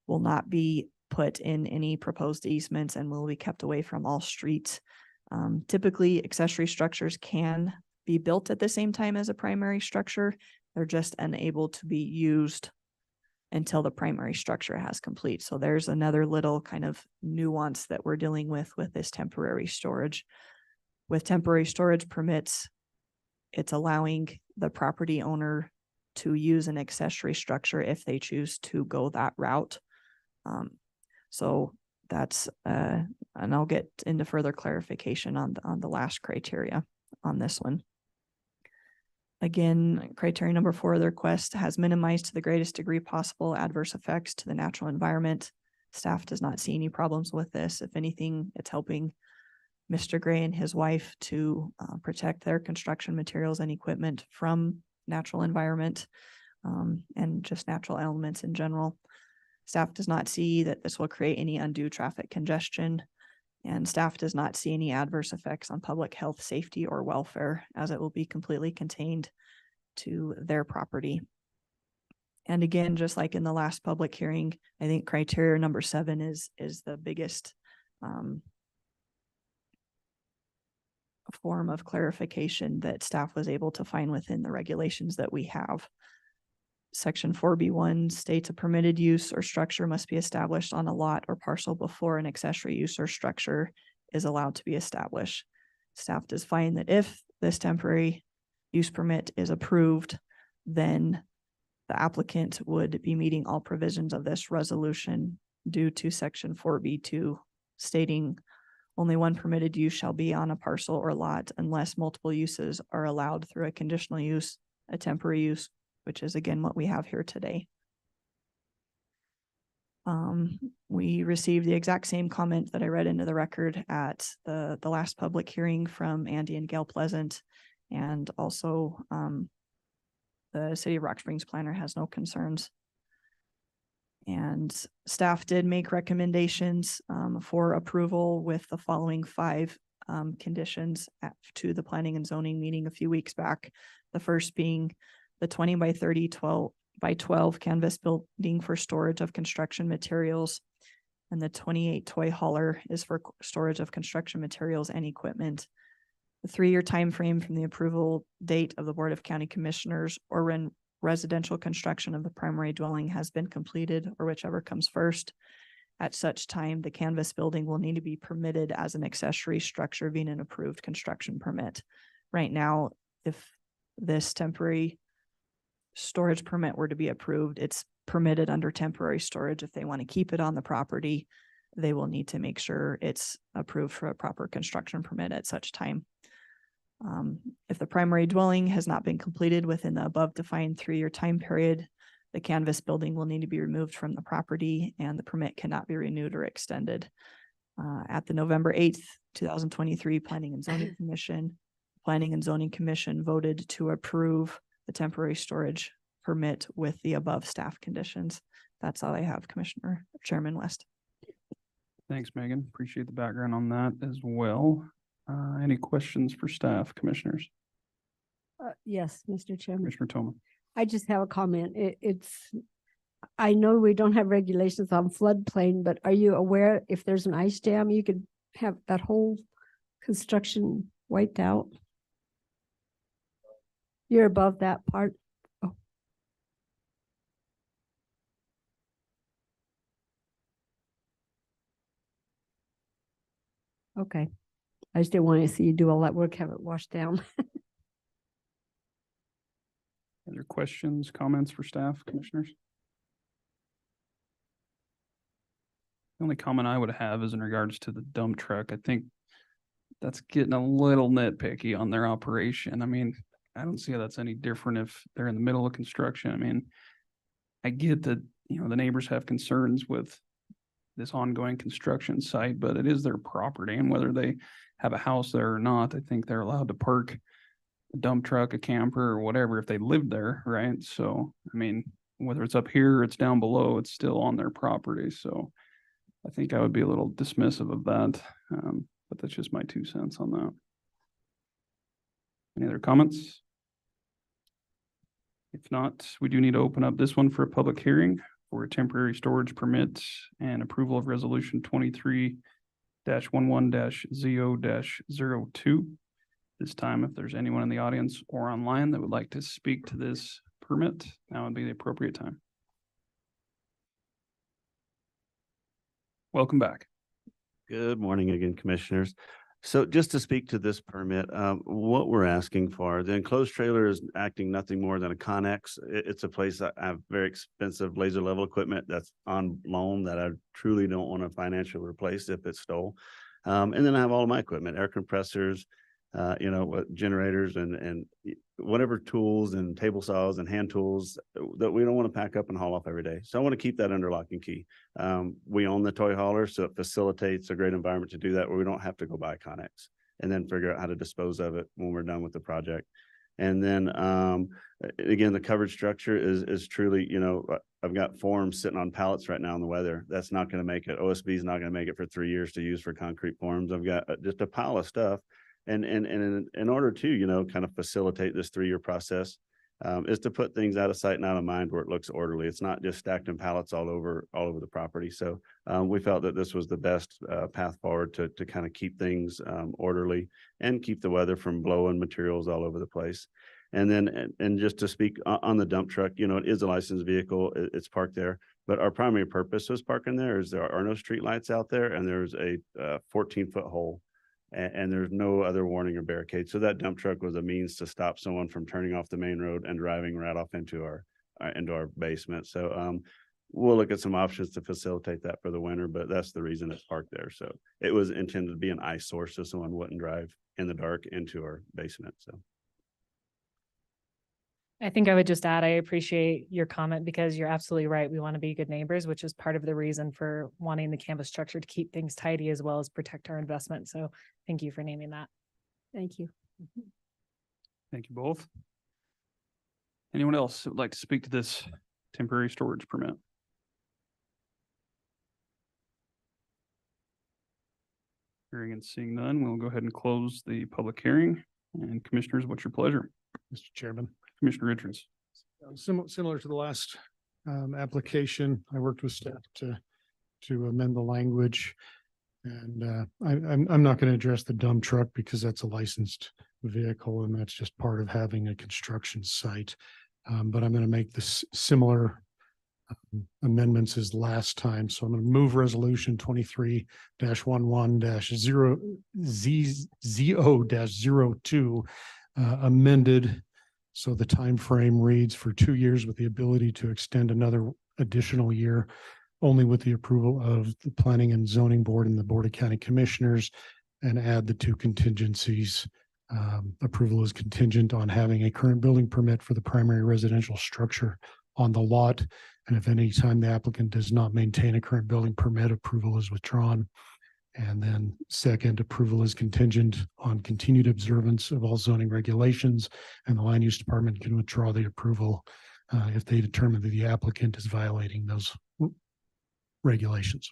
will not be put in any proposed easements and will be kept away from all streets. Typically, accessory structures can be built at the same time as a primary structure. They're just unable to be used until the primary structure has complete. So there's another little kind of nuance that we're dealing with this temporary storage. With temporary storage permits, it's allowing the property owner to use an accessory structure if they choose to go that route. So that's, and I'll get into further clarification on the last criteria on this one. Again, criteria number 4, the request has minimized to the greatest degree possible adverse effects to the natural environment. Staff does not see any problems with this. If anything, it's helping Mr. Gray and his wife to protect their construction materials and equipment from natural environment and just natural elements in general. Staff does not see that this will create any undue traffic congestion, and staff does not see any adverse effects on public health, safety, or welfare, as it will be completely contained to their property. And again, just like in the last public hearing, I think criteria number 7 is the biggest form of clarification that staff was able to find within the regulations that we have. Section 4B1 states a permitted use or structure must be established on a lot or parcel before an accessory use or structure is allowed to be established. Staff does find that if this temporary use permit is approved, then the applicant would be meeting all provisions of this resolution due to section 4B2 stating only one permitted use shall be on a parcel or lot unless multiple uses are allowed through a conditional use a temporary use, which is again what we have here today. We received the exact same comment that I read into the record at the last public hearing from Andy and Gail Pleasant. And also, the City of Rock Springs planner has no concerns. And staff did make recommendations, for approval with the following 5 conditions to the planning and zoning meeting a few weeks back. The first being the 20 by 30, 12 by 12 canvas building for storage of construction materials. And the 28 toy hauler is for storage of construction materials and equipment. The 3-year time frame from the approval date of the Board of County Commissioners or when residential construction of the primary dwelling has been completed, or whichever comes first. At such time, the canvas building will need to be permitted as an accessory structure being an approved construction permit. Right now, if this temporary storage permit were to be approved, it's permitted under temporary storage. If they want to keep it on the property, they will need to make sure it's approved for a proper construction permit at such time. If the primary dwelling has not been completed within the above defined 3-year time period, the canvas building will need to be removed from the property and the permit cannot be renewed or extended. At the November 8th, 2023 Planning and Zoning Commission voted to approve the temporary storage permit with the above staff conditions. That's all I have, Chairman West. Thanks, Megan. Appreciate the background on that as well. Any questions for staff, commissioners? Yes, Mr. Chairman. Commissioner Toma. I just have a comment. I know we don't have regulations on floodplain, but are you aware if there's an ice dam, you could have that whole construction wiped out? You're above that part? Oh. Okay. I just didn't want to see you do all that work, have it washed down. Other questions, comments for staff, commissioners? The only comment I would have is in regards to the dump truck. I think that's getting a little nitpicky on their operation. I mean, I don't see how that's any different if they're in the middle of construction. I mean, I get that, the neighbors have concerns with this ongoing construction site, but it is their property, and whether they have a house there or not, I think they're allowed to park a dump truck, a camper, or whatever if they live there, right? So, I mean, whether it's up here or it's down below, it's still on their property. So I think I would be a little dismissive of that, but that's just my 2 cents on that. Any other comments? If not, we do need to open up this one for a public hearing for a temporary storage permit and approval of resolution 23-11-ZO-02. This time, if there's anyone in the audience or online that would like to speak to this permit, now would be the appropriate time. Welcome back. Good morning again, commissioners. So just to speak to this permit, what we're asking for, the enclosed trailer is acting nothing more than a Connex. It's a place that I have very expensive laser level equipment that's on loan that I truly don't want to financially replace if it's stole. And then I have all of my equipment, air compressors, generators and whatever tools and table saws and hand tools that we don't want to pack up and haul off every day. So I want to keep that under lock and key. We own the toy hauler, so it facilitates a great environment to do that where we don't have to go buy Connex and then figure out how to dispose of it when we're done with the project. And then again, the coverage structure is truly, I've got forms sitting on pallets right now in the weather. That's not going to make it. OSB is not going to make it for 3 years to use for concrete forms. I've got just a pile of stuff. And in order to, kind of facilitate this 3-year process, is to put things out of sight and out of mind where it looks orderly. It's not just stacked in pallets all over the property. So we felt that this was the best path forward to kind of keep things orderly and keep the weather from blowing materials all over the place. And then, and just to speak on the dump truck, it is a licensed vehicle. It's parked there, but our primary purpose was parking there is there are no street lights out there, and there's a 14-foot hole. And there's no other warning or barricade. So that dump truck was a means to stop someone from turning off the main road and driving right off into our basement. So we'll look at some options to facilitate that for the winter, but that's the reason it's parked there. So it was intended to be an eyesore so someone wouldn't drive in the dark into our basement. So I think I would just add, I appreciate your comment because you're absolutely right. We want to be good neighbors, which is part of the reason for wanting the campus structure to keep things tidy as well as protect our investment. So thank you for naming that. Thank you. Thank you both. Anyone else that would like to speak to this temporary storage permit? Hearing and seeing none, we'll go ahead and close the public hearing. And commissioners, what's your pleasure? Mr. Chairman. Commissioner Richards. Similar to the last application, I worked with staff to amend the language. And I'm not going to address the dump truck because that's a licensed vehicle and that's just part of having a construction site. But I'm going to make this similar amendments as last time. So I'm going to move resolution 23-11-0ZO-02 amended. So the time frame reads for 2 years with the ability to extend another additional year, only with the approval of the Planning and Zoning Board and the Board of County Commissioners, and add the two contingencies. Approval is contingent on having a current building permit for the primary residential structure on the lot. And if any time the applicant does not maintain a current building permit, approval is withdrawn. And then second, approval is contingent on continued observance of all zoning regulations, and the land use department can withdraw the approval if they determine that the applicant is violating those regulations.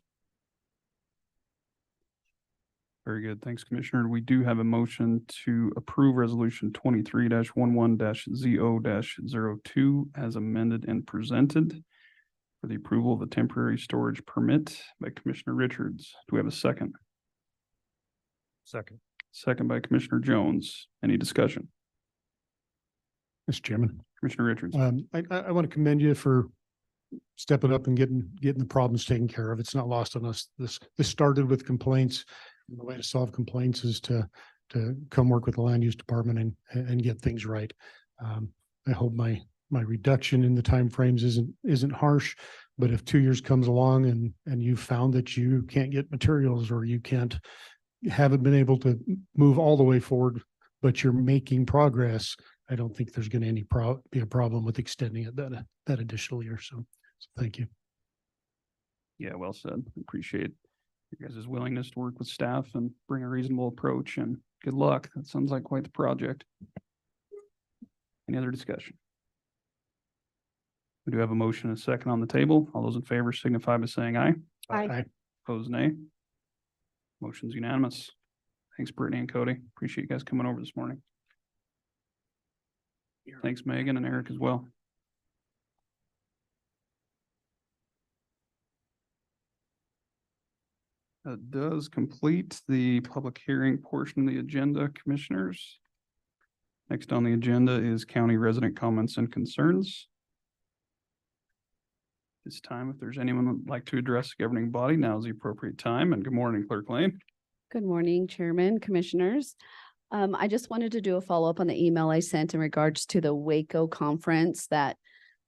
Very good. Thanks, Commissioner. We do have a motion to approve resolution 23-11-ZO-02 as amended and presented for the approval of the temporary storage permit by Commissioner Richards. Do we have a second? Second. Second by Commissioner Jones. Any discussion? Mr. Chairman. Commissioner Richards. I want to commend you for stepping up and getting the problems taken care of. It's not lost on us. This started with complaints. The way to solve complaints is to come work with the land use department and get things right. I hope my reduction in the timeframes isn't harsh, but if 2 years comes along and you found that you can't get materials or you haven't been able to move all the way forward, but you're making progress, I don't think there's going to be a problem with extending it that additional year. So thank you. Yeah, well said. Appreciate your guys' willingness to work with staff and bring a reasonable approach, and good luck. That sounds like quite the project. Any other discussion? We do have a motion and a second on the table. All those in favor signify by saying aye. Aye. Opposed, nay. Motion's unanimous. Thanks, Brittany and Cody. Appreciate you guys coming over this morning. Thanks, Megan and Eric as well. That does complete the public hearing portion of the agenda, commissioners. Next on the agenda is county resident comments and concerns. This time, if there's anyone who'd like to address the governing body, now is the appropriate time. And good morning, Clerk Lane. Good morning, Chairman, Commissioners. I just wanted to do a follow-up on the email I sent in regards to the SWCO conference that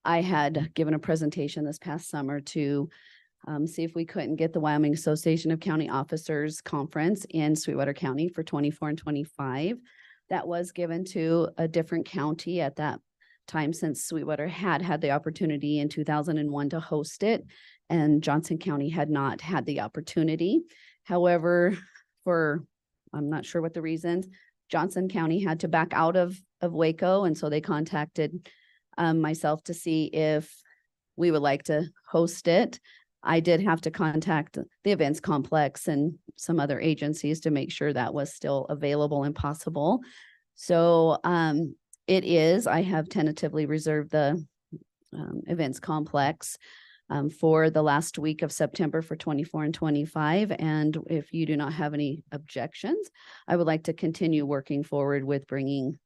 I had given a presentation this past summer to see if we couldn't get the Wyoming Association of County Officers Conference in Sweetwater County for 24 and 25. That was given to a different county at that time, since Sweetwater had the opportunity in 2001 to host it, and Johnson County had not had the opportunity. However, I'm not sure what the reasons, Johnson County had to back out of SWCO, and so they contacted myself to see if we would like to host it. I did have to contact the events complex and some other agencies to make sure that was still available and possible. So I have tentatively reserved the events complex for the last week of September for 24 and 25. And if you do not have any objections, I would like to continue working forward with bringing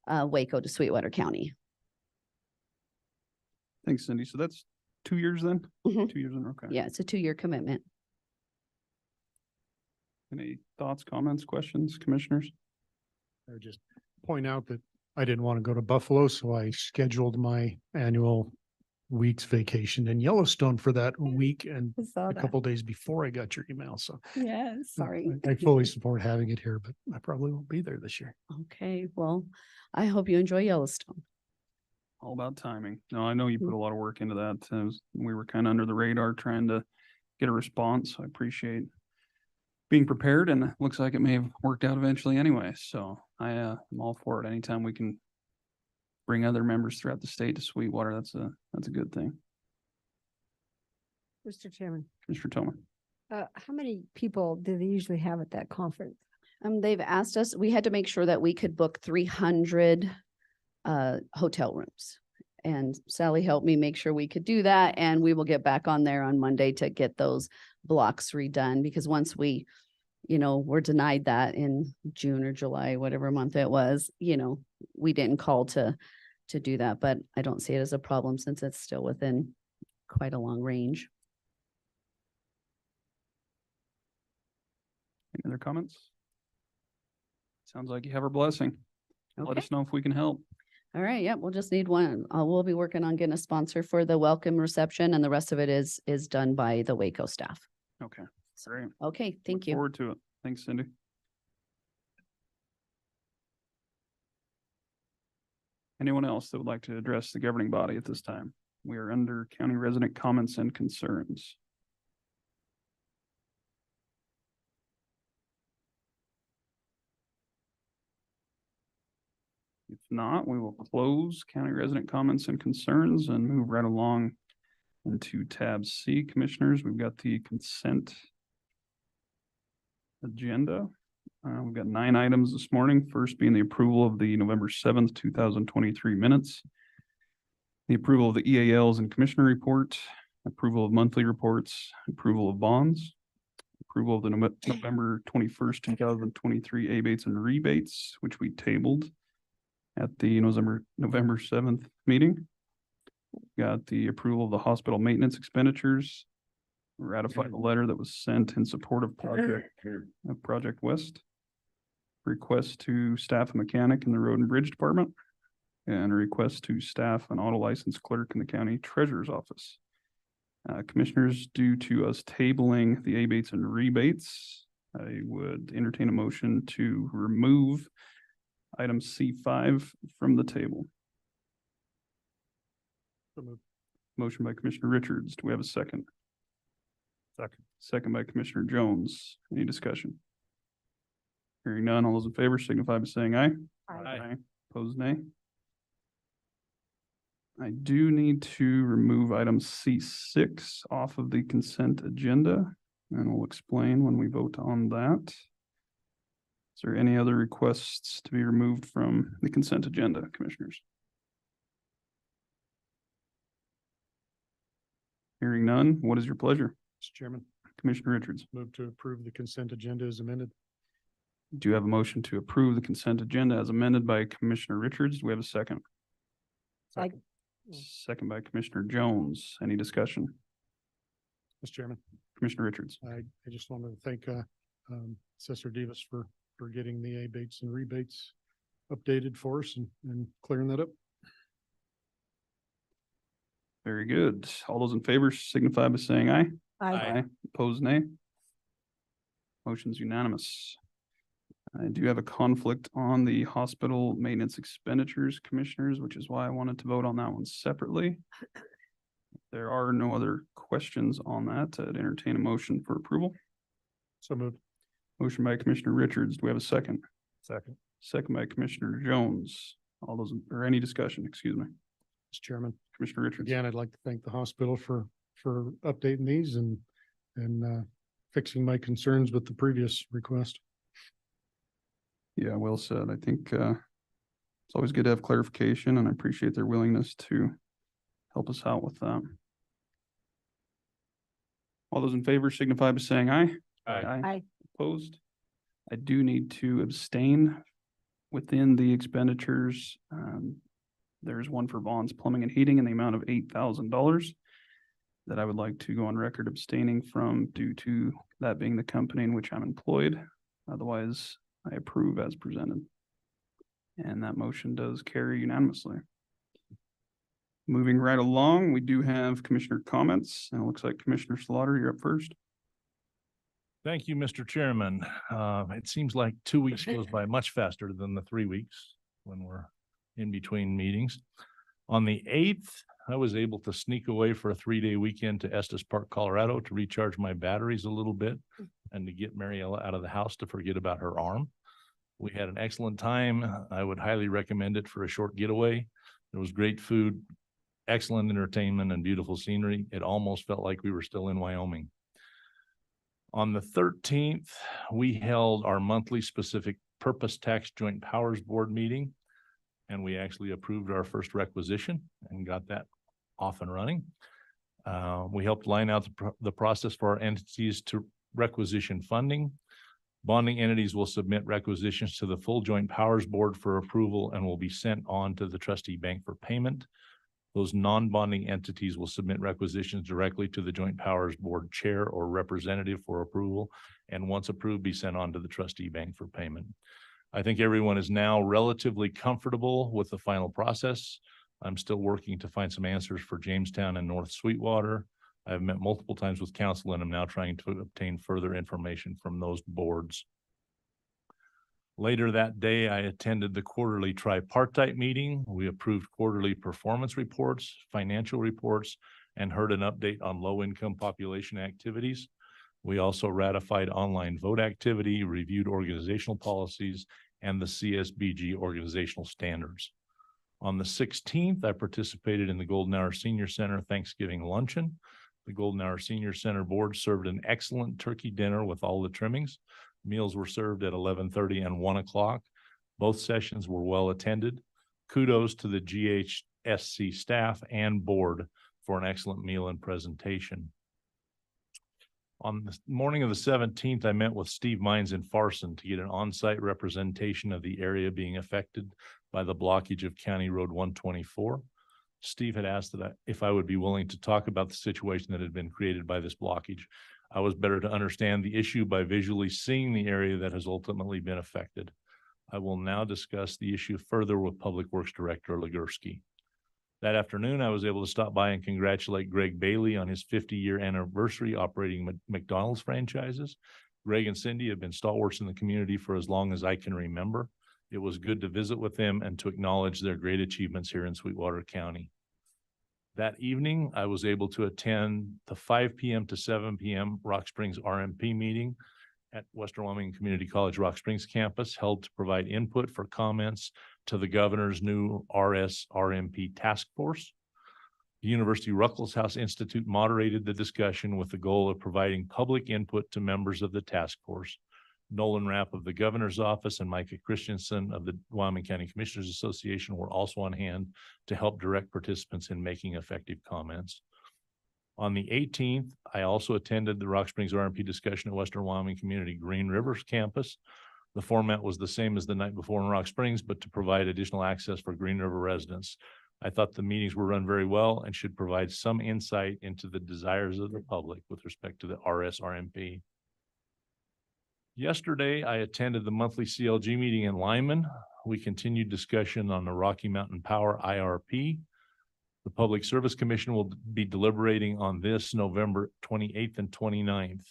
SWCO to Sweetwater County. Thanks, Cindy. So that's 2 years then? Mhm. 2 years in, okay. Yeah, it's a 2-year commitment. Any thoughts, comments, questions, commissioners? I would just point out that I didn't want to go to Buffalo, so I scheduled my annual week's vacation in Yellowstone for that week and a couple days before I got your email. So Yes, sorry. I fully support having it here, but I probably won't be there this year. Okay, well, I hope you enjoy Yellowstone. All about timing. No, I know you put a lot of work into that. We were kind of under the radar trying to get a response. I appreciate being prepared, and it looks like it may have worked out eventually anyway. So I'm all for it. Anytime we can bring other members throughout the state to Sweetwater, that's a good thing. Mr. Chairman, Mr. Tillman. how many people do they usually have at that conference? They've asked us, we had to make sure that we could book 300 hotel rooms. And Sally helped me make sure we could do that. And we will get back on there on Monday to get those blocks redone, because once we, were denied that in June or July, whatever month it was, we didn't call to do that, but I don't see it as a problem since it's still within quite a long range. Any other comments? Sounds like you have our blessing. Let Okay. us know if we can help. All right. Yep. We'll just need one. We'll be working on getting a sponsor for the welcome reception, and the rest of it is done by the SWCO staff. Okay, great. Okay. Thank Look you. Forward to it. Thanks, Cindy. Anyone else that would like to address the governing body at this time? We are under county resident comments and concerns. If not, we will close county resident comments and concerns and move right along into tab C. Commissioners, we've got the consent agenda. We've got 9 items this morning. First being the approval of the November 7th, 2023 minutes. The approval of the EALs and commissioner report, approval of monthly reports, approval of bonds, approval of the November 21st, 2023 abates and rebates, which we tabled at the November 7th meeting. Got the approval of the hospital maintenance expenditures, ratify the letter that was sent in support of Project West. Request to staff a mechanic in the road and bridge department, and a request to staff an auto license clerk in the county treasurer's office. Commissioners, due to us tabling the abates and rebates, I would entertain a motion to remove item C5 from the table. Motion by Commissioner Richards. Do we have a second? Second. Second by Commissioner Jones. Any discussion? Hearing none, all those in favor signify by saying aye. Aye. Opposed, nay. I do need to remove item C6 off of the consent agenda, and we'll explain when we vote on that. Is there any other requests to be removed from the consent agenda, Commissioners? Hearing none, what is your pleasure? Mr. Chairman, Commissioner Richards, move to approve the consent agenda as amended. do you have a motion to approve the consent agenda as amended by Commissioner Richards? Do we have a second? Second. Second by Commissioner Jones. Any discussion? Mr. Chairman, Commissioner Richards. I just wanted to thank Assessor Davis for getting the abates and rebates updated for us and clearing that up. Very good. All those in favor signify by saying aye. Aye. Opposed, nay. Motion's unanimous. I do have a conflict on the hospital maintenance expenditures, Commissioners, which is why I wanted to vote on that one separately. There are no other questions on that. I'd entertain a motion for approval. So moved. Motion by Commissioner Richards. Do we have a second? Second. Second by Commissioner Jones. All those, or any discussion, excuse me. Mr. Chairman, Commissioner Richards. again, I'd like to thank the hospital for updating these and fixing my concerns with the previous request. Yeah, well said. I think it's always good to have clarification, and I appreciate their willingness to help us out with that. All those in favor signify by saying aye. Aye. Opposed? I do need to abstain within the expenditures. There's one for bonds, plumbing and heating in the amount of $8,000 that I would like to go on record abstaining from due to that being the company in which I'm employed. Otherwise, I approve as presented. And that motion does carry unanimously. Moving right along, we do have commissioner comments, and it looks like Commissioner Slaughter, you're up first. Thank you, Mr. Chairman. It seems like 2 weeks goes by much faster than the 3 weeks when we're in between meetings. On the 8th, I was able to sneak away for a 3-day weekend to Estes Park, Colorado to recharge my batteries a little bit and to get Mariella out of the house to forget about her arm. We had an excellent time. I would highly recommend it for a short getaway. There was great food, excellent entertainment, and beautiful scenery. It almost felt like we were still in Wyoming. On the 13th, we held our monthly specific purpose tax joint powers board meeting, and we actually approved our first requisition and got that off and running. We helped line out the process for our entities to requisition funding. Bonding entities will submit requisitions to the full joint powers board for approval and will be sent on to the trustee bank for payment. Those non-bonding entities will submit requisitions directly to the joint powers board chair or representative for approval, and once approved, be sent on to the trustee bank for payment. I think everyone is now relatively comfortable with the final process. I'm still working to find some answers for Jamestown and North Sweetwater. I've met multiple times with council and I'm now trying to obtain further information from those boards. Later that day, I attended the quarterly tripartite meeting. We approved quarterly performance reports, financial reports, and heard an update on low-income population activities. We also ratified online vote activity, reviewed organizational policies, and the CSBG organizational standards. On the 16th, I participated in the Golden Hour Senior Center Thanksgiving luncheon. The Golden Hour Senior Center board served an excellent turkey dinner with all the trimmings. Meals were served at 11:30 and 1 o'clock. Both sessions were well attended. Kudos to the GHSC staff and board for an excellent meal and presentation. On the morning of the 17th, I met with Steve Mines in Farson to get an on-site representation of the area being affected by the blockage of County Road 124. Steve had asked that if I would be willing to talk about the situation that had been created by this blockage. I was better to understand the issue by visually seeing the area that has ultimately been affected. I will now discuss the issue further with Public Works Director Legursky. That afternoon, I was able to stop by and congratulate Greg Bailey on his 50-year anniversary operating McDonald's franchises. Greg and Cindy have been stalwarts in the community for as long as I can remember. It was good to visit with them and to acknowledge their great achievements here in Sweetwater County. That evening, I was able to attend the 5 p.m. to 7 p.m. Rock Springs RMP meeting at Western Wyoming Community College Rock Springs campus, held to provide input for comments to the governor's new RSRMP task force. The University Ruckelshaus Institute moderated the discussion with the goal of providing public input to members of the task force. Nolan Rapp of the governor's office and Micah Christensen of the Wyoming County Commissioners Association were also on hand to help direct participants in making effective comments. On the 18th, I also attended the Rock Springs RMP discussion at Western Wyoming Community Green Rivers campus. The format was the same as the night before in Rock Springs, but to provide additional access for Green River residents. I thought the meetings were run very well and should provide some insight into the desires of the public with respect to the RSRMP. Yesterday, I attended the monthly CLG meeting in Lyman. We continued discussion on the Rocky Mountain Power IRP. The Public Service Commission will be deliberating on this November 28th and 29th.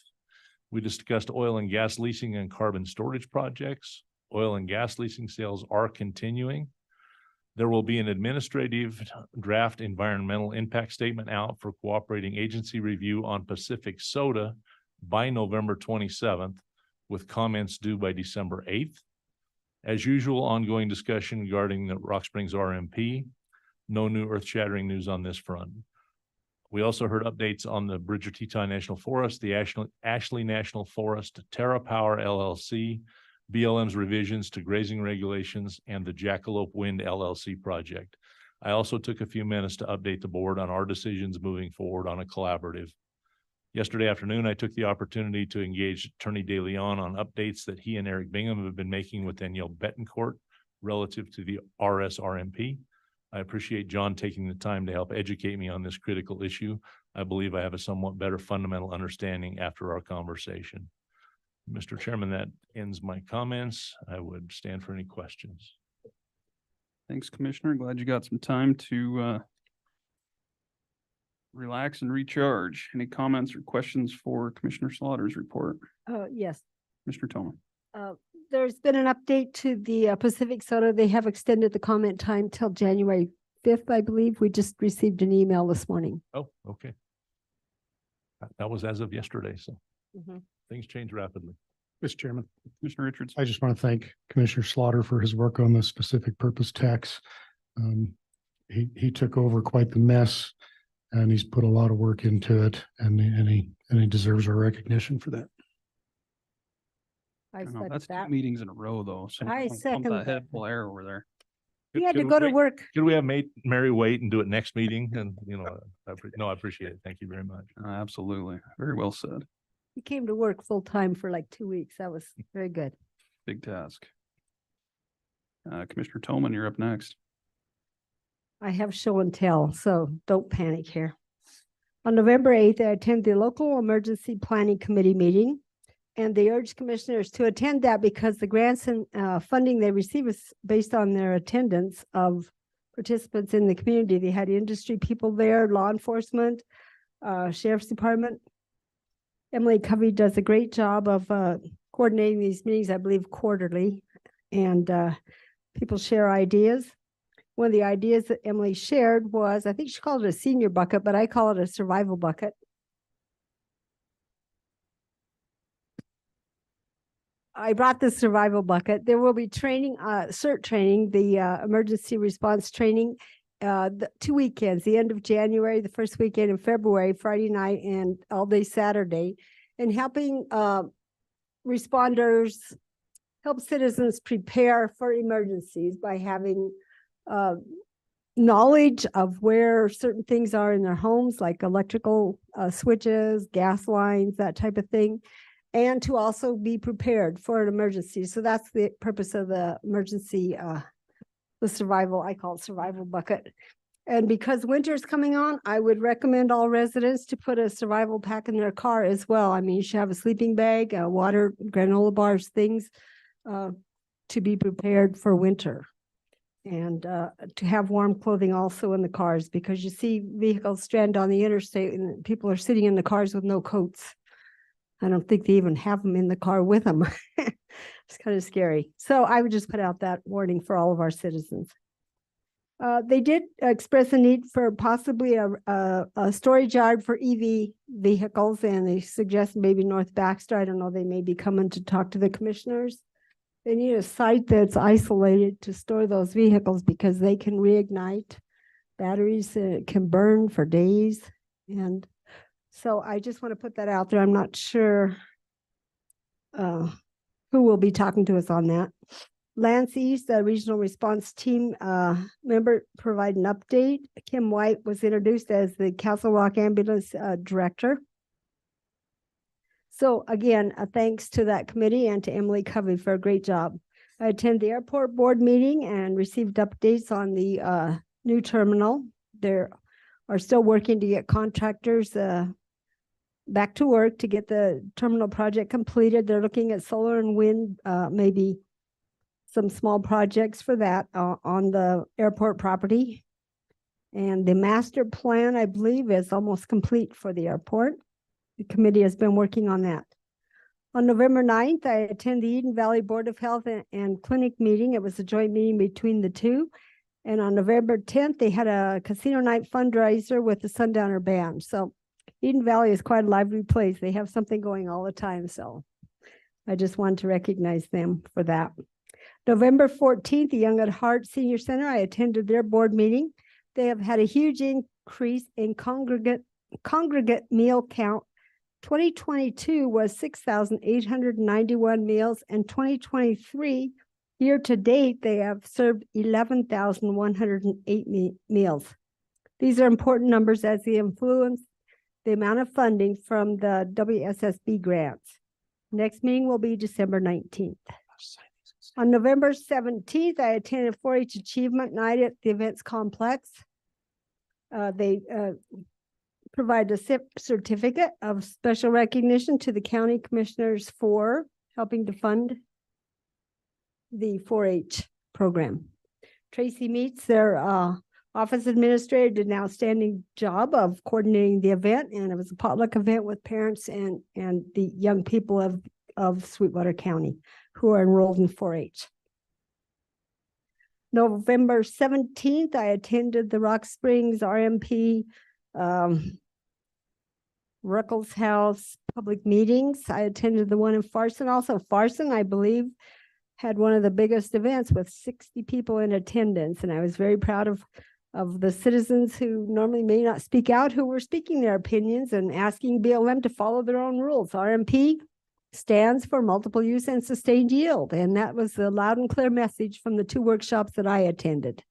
We discussed oil and gas leasing and carbon storage projects. Oil and gas leasing sales are continuing. There will be an administrative draft environmental impact statement out for cooperating agency review on Pacific Soda by November 27th. With comments due by December 8th. As usual, ongoing discussion regarding the Rock Springs RMP. No new earth-shattering news on this front. We also heard updates on the Bridger Teton National Forest, the Ashley National Forest, Terra Power LLC, BLM's revisions to grazing regulations, and the Jackalope Wind LLC project. I also took a few minutes to update the board on our decisions moving forward on a collaborative. Yesterday afternoon, I took the opportunity to engage Attorney De Leon on updates that he and Eric Bingham have been making with Danielle Betancourt relative to the RSRMP. I appreciate John taking the time to help educate me on this critical issue. I believe I have a somewhat better fundamental understanding after our conversation. Mr. Chairman, that ends my comments. I would stand for any questions. Thanks, Commissioner. Glad you got some time to relax and recharge. Any comments or questions for Commissioner Slaughter's report? Yes. Mr. Toma. There's been an update to the Pacific Soda. They have extended the comment time till January 5th, I believe. We just received an email this morning. Oh, okay. That was as of yesterday, so Mhm. things change rapidly. Mr. Chairman, Commissioner Richards. I just want to thank Commissioner Slaughter for his work on the specific purpose tax. He took over quite the mess and he's put a lot of work into it and he deserves our recognition for that. I I know, second that's two that. meetings in a row, though. So I pump second that that. head full air over there. He had to Could go to we- work. Could we have made Mary wait and do it next meeting? And, I appreciate it. Thank you very much. Absolutely. Very well said. He came to work full time for like 2 weeks. That was very good. Big task. Commissioner Toman, you're up next. I have show and tell, so don't panic here. On November 8th, I attended the local emergency planning committee meeting. And they urged commissioners to attend that because the grants and funding they receive is based on their attendance of participants in the community. They had industry people there, law enforcement, sheriff's department. Emily Covey does a great job of coordinating these meetings, I believe quarterly, and people share ideas. One of the ideas that Emily shared was, I think she called it a senior bucket, but I call it a survival bucket. I brought the survival bucket. There will be training, CERT training, the emergency response training, the 2 weekends, the end of January, the first weekend in February, Friday night and all day Saturday, and helping responders, help citizens prepare for emergencies by having knowledge of where certain things are in their homes, like electrical switches, gas lines, that type of thing, and to also be prepared for an emergency. So that's the purpose of the emergency, the survival, I call it survival bucket. And because winter is coming on, I would recommend all residents to put a survival pack in their car as well. I mean, you should have a sleeping bag, water, granola bars, things to be prepared for winter. And to have warm clothing also in the cars, because you see vehicles stranded on the interstate and people are sitting in the cars with no coats. I don't think they even have them in the car with them. It's kind of scary. So I would just put out that warning for all of our citizens. They did express a need for possibly a storage yard for EV vehicles, and they suggest maybe North Baxter. I don't know, they may be coming to talk to the commissioners. They need a site that's isolated to store those vehicles because they can reignite. Batteries can burn for days. And so I just want to put that out there. I'm not sure who will be talking to us on that. Lance East, the regional response team member, provide an update. Kim White was introduced as the Castle Rock ambulance director. So again, thanks to that committee and to Emily Covey for a great job. I attended the airport board meeting and received updates on the new terminal. They are still working to get contractors back to work to get the terminal project completed. They're looking at solar and wind, maybe some small projects for that on the airport property. And the master plan, I believe, is almost complete for the airport. The committee has been working on that. On November 9th, I attended the Eden Valley Board of Health and Clinic meeting. It was a joint meeting between the two. And on November 10th, they had a casino night fundraiser with the Sundowner Band. So Eden Valley is quite a lively place. They have something going all the time. So I just wanted to recognize them for that. November 14th, the Young at Heart Senior Center, I attended their board meeting. They have had a huge increase in congregate meal count. 2022 was 6,891 meals, and 2023 year to date, they have served 11,108 meals. These are important numbers as they influence the amount of funding from the WSSB grants. Next meeting will be December 19th. On November 17th, I attended 4-H Achievement Night at the Events Complex. They provide a certificate of special recognition to the county commissioners for helping to fund the 4-H program. Tracy Meets, their office administrator, did an outstanding job of coordinating the event, and it was a potluck event with parents and the young people of Sweetwater County who are enrolled in 4-H. November 17th, I attended the Rock Springs RMP Ruckles House public meetings. I attended the one in Farson. Also, Farson, I believe, had one of the biggest events with 60 people in attendance. And I was very proud of the citizens who normally may not speak out, who were speaking their opinions and asking BLM to follow their own rules. RMP stands for multiple use and sustained yield. And that was the loud and clear message from the 2 workshops that I attended.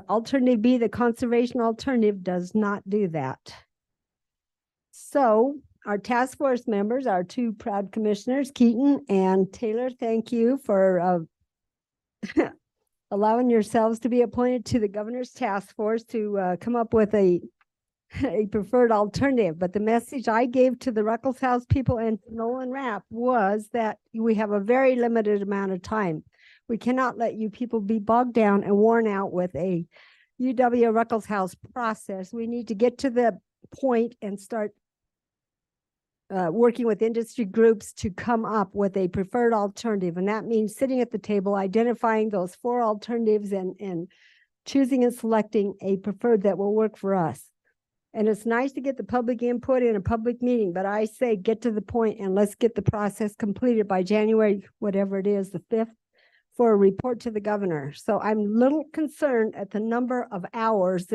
Alternative B, the conservation alternative, does not do that. So our task force members, our 2 proud commissioners, Keaton and Taylor, thank you for allowing yourselves to be appointed to the governor's task force to come up with a preferred alternative. But the message I gave to the Ruckles House people and to Nolan Rapp was that we have a very limited amount of time. We cannot let you people be bogged down and worn out with a UW Ruckles House process. We need to get to the point and start working with industry groups to come up with a preferred alternative. And that means sitting at the table, identifying those 4 alternatives and choosing and selecting a preferred that will work for us. And it's nice to get the public input in a public meeting, but I say get to the point and let's get the process completed by January, whatever it is, the 5th, for a report to the governor. So I'm a little concerned at the number of hours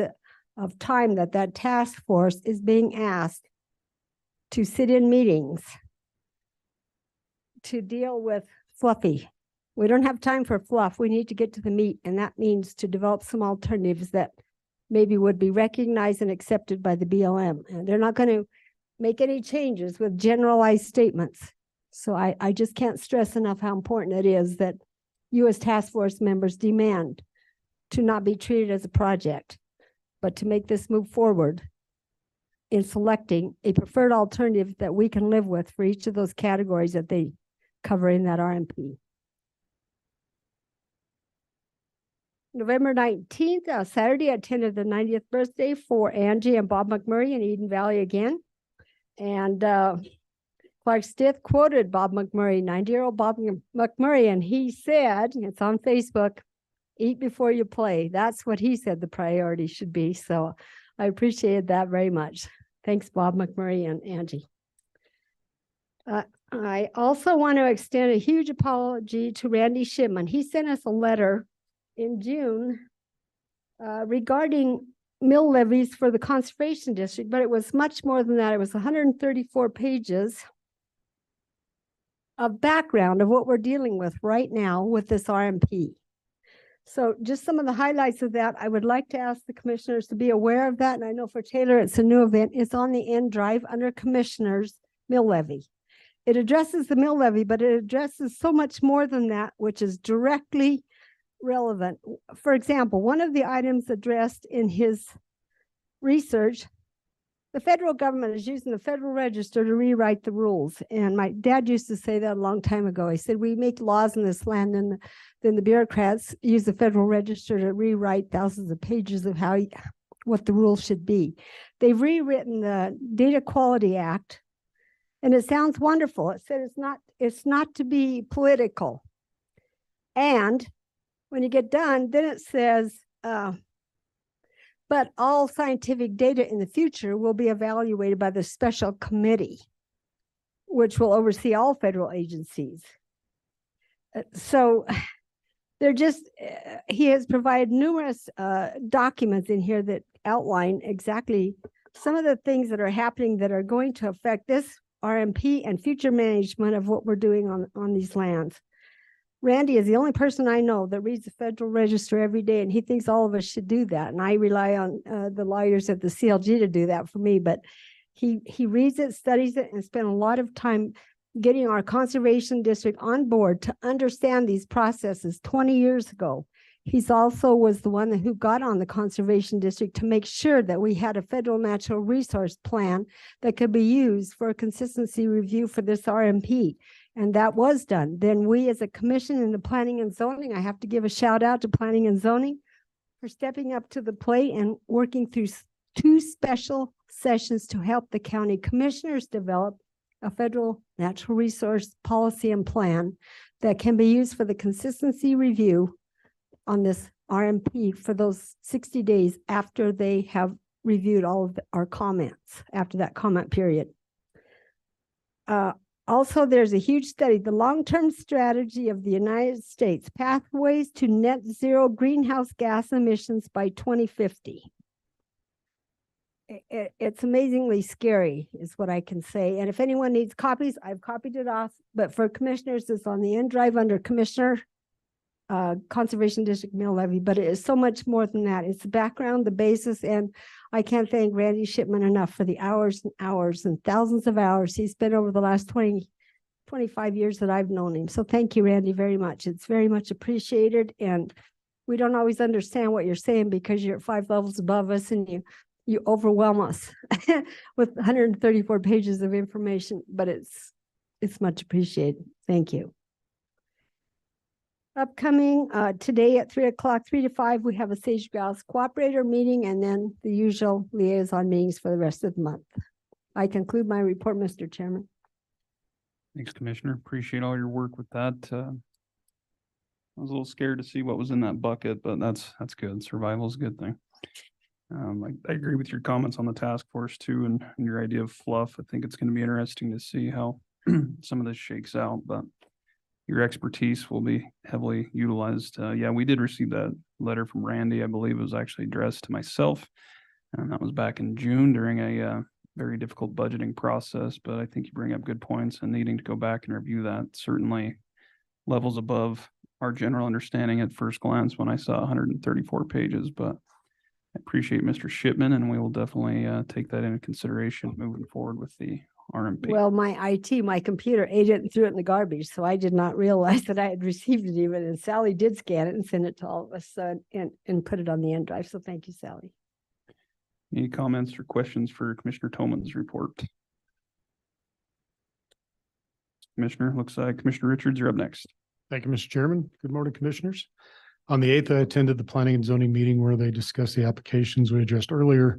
of time that task force is being asked to sit in meetings to deal with fluffy. We don't have time for fluff. We need to get to the meat, and that means to develop some alternatives that maybe would be recognized and accepted by the BLM. And they're not going to make any changes with generalized statements. So I just can't stress enough how important it is that you as task force members demand to not be treated as a project, but to make this move forward in selecting a preferred alternative that we can live with for each of those categories that they cover in that RMP. November 19th, Saturday, I attended the 90th birthday for Angie and Bob McMurray in Eden Valley again. And Clark Stith quoted Bob McMurray, 90-year-old Bob McMurray, and he said, it's on Facebook, eat before you play. That's what he said the priority should be. So I appreciated that very much. Thanks, Bob McMurray and Angie. I also want to extend a huge apology to Randy Shipman. He sent us a letter in June regarding mill levies for the conservation district, but it was much more than that. It was 134 pages of background of what we're dealing with right now with this RMP. So just some of the highlights of that, I would like to ask the commissioners to be aware of that. And I know for Taylor, it's a new event. It's on the end drive under commissioners mill levy. It addresses the mill levy, but it addresses so much more than that, which is directly relevant. For example, one of the items addressed in his research, the federal government is using the Federal Register to rewrite the rules. And my dad used to say that a long time ago. He said, we make laws in this land, and then the bureaucrats use the Federal Register to rewrite thousands of pages of what the rules should be. They've rewritten the Data Quality Act, and it sounds wonderful. It said it's not to be political. And when you get done, then it says, but all scientific data in the future will be evaluated by the special committee, which will oversee all federal agencies. So they're just, he has provided numerous documents in here that outline exactly some of the things that are happening that are going to affect this RMP and future management of what we're doing on these lands. Randy is the only person I know that reads the Federal Register every day, and he thinks all of us should do that. And I rely on the lawyers at the CLG to do that for me, but he reads it, studies it, and spent a lot of time getting our conservation district on board to understand these processes 20 years ago. He's also was the one who got on the conservation district to make sure that we had a federal natural resource plan that could be used for a consistency review for this RMP. And that was done. Then we as a commission in the planning and zoning, I have to give a shout out to planning and zoning for stepping up to the plate and working through 2 special sessions to help the county commissioners develop a federal natural resource policy and plan that can be used for the consistency review on this RMP for those 60 days after they have reviewed all of our comments, after that comment period. Also, there's a huge study, the long-term strategy of the United States, pathways to net zero greenhouse gas emissions by 2050. It's amazingly scary is what I can say. And if anyone needs copies, I've copied it off, but for commissioners, it's on the end drive under Commissioner Conservation District Mill Levy, but it is so much more than that. It's the background, the basis, and I can't thank Randy Shipman enough for the hours and hours and thousands of hours he spent over the last 25 years that I've known him. So thank you, Randy, very much. It's very much appreciated. And we don't always understand what you're saying because you're 5 levels above us and you overwhelm us with 134 pages of information, but it's much appreciated. Thank you. Upcoming today at 3 o'clock, 3 to 5, we have a Sage Grouse Cooperator meeting and then the usual liaison meetings for the rest of the month. I conclude my report, Mr. Chairman. Thanks, Commissioner. Appreciate all your work with that. I was a little scared to see what was in that bucket, but that's good. Survival is a good thing. I agree with your comments on the task force too, and your idea of fluff. I think it's going to be interesting to see how some of this shakes out, but your expertise will be heavily utilized. Yeah, we did receive that letter from Randy. I believe it was actually addressed to myself, and that was back in June during a very difficult budgeting process, but I think you bring up good points and needing to go back and review that certainly levels above our general understanding at first glance when I saw 134 pages, but I appreciate Mr. Shipman, and we will definitely take that into consideration moving forward with the RMP. Well, my computer ate it and threw it in the garbage, so I did not realize that I had received it even, and Sally did scan it and send it to all of us and put it on the end drive, so thank you, Sally. Any comments or questions for Commissioner Tomlin's report? Commissioner, looks like Commissioner Richards, you're up next. Thank you, Mr. Chairman. Good morning, Commissioners. On the 8th, I attended the Planning and Zoning meeting where they discussed the applications we addressed earlier.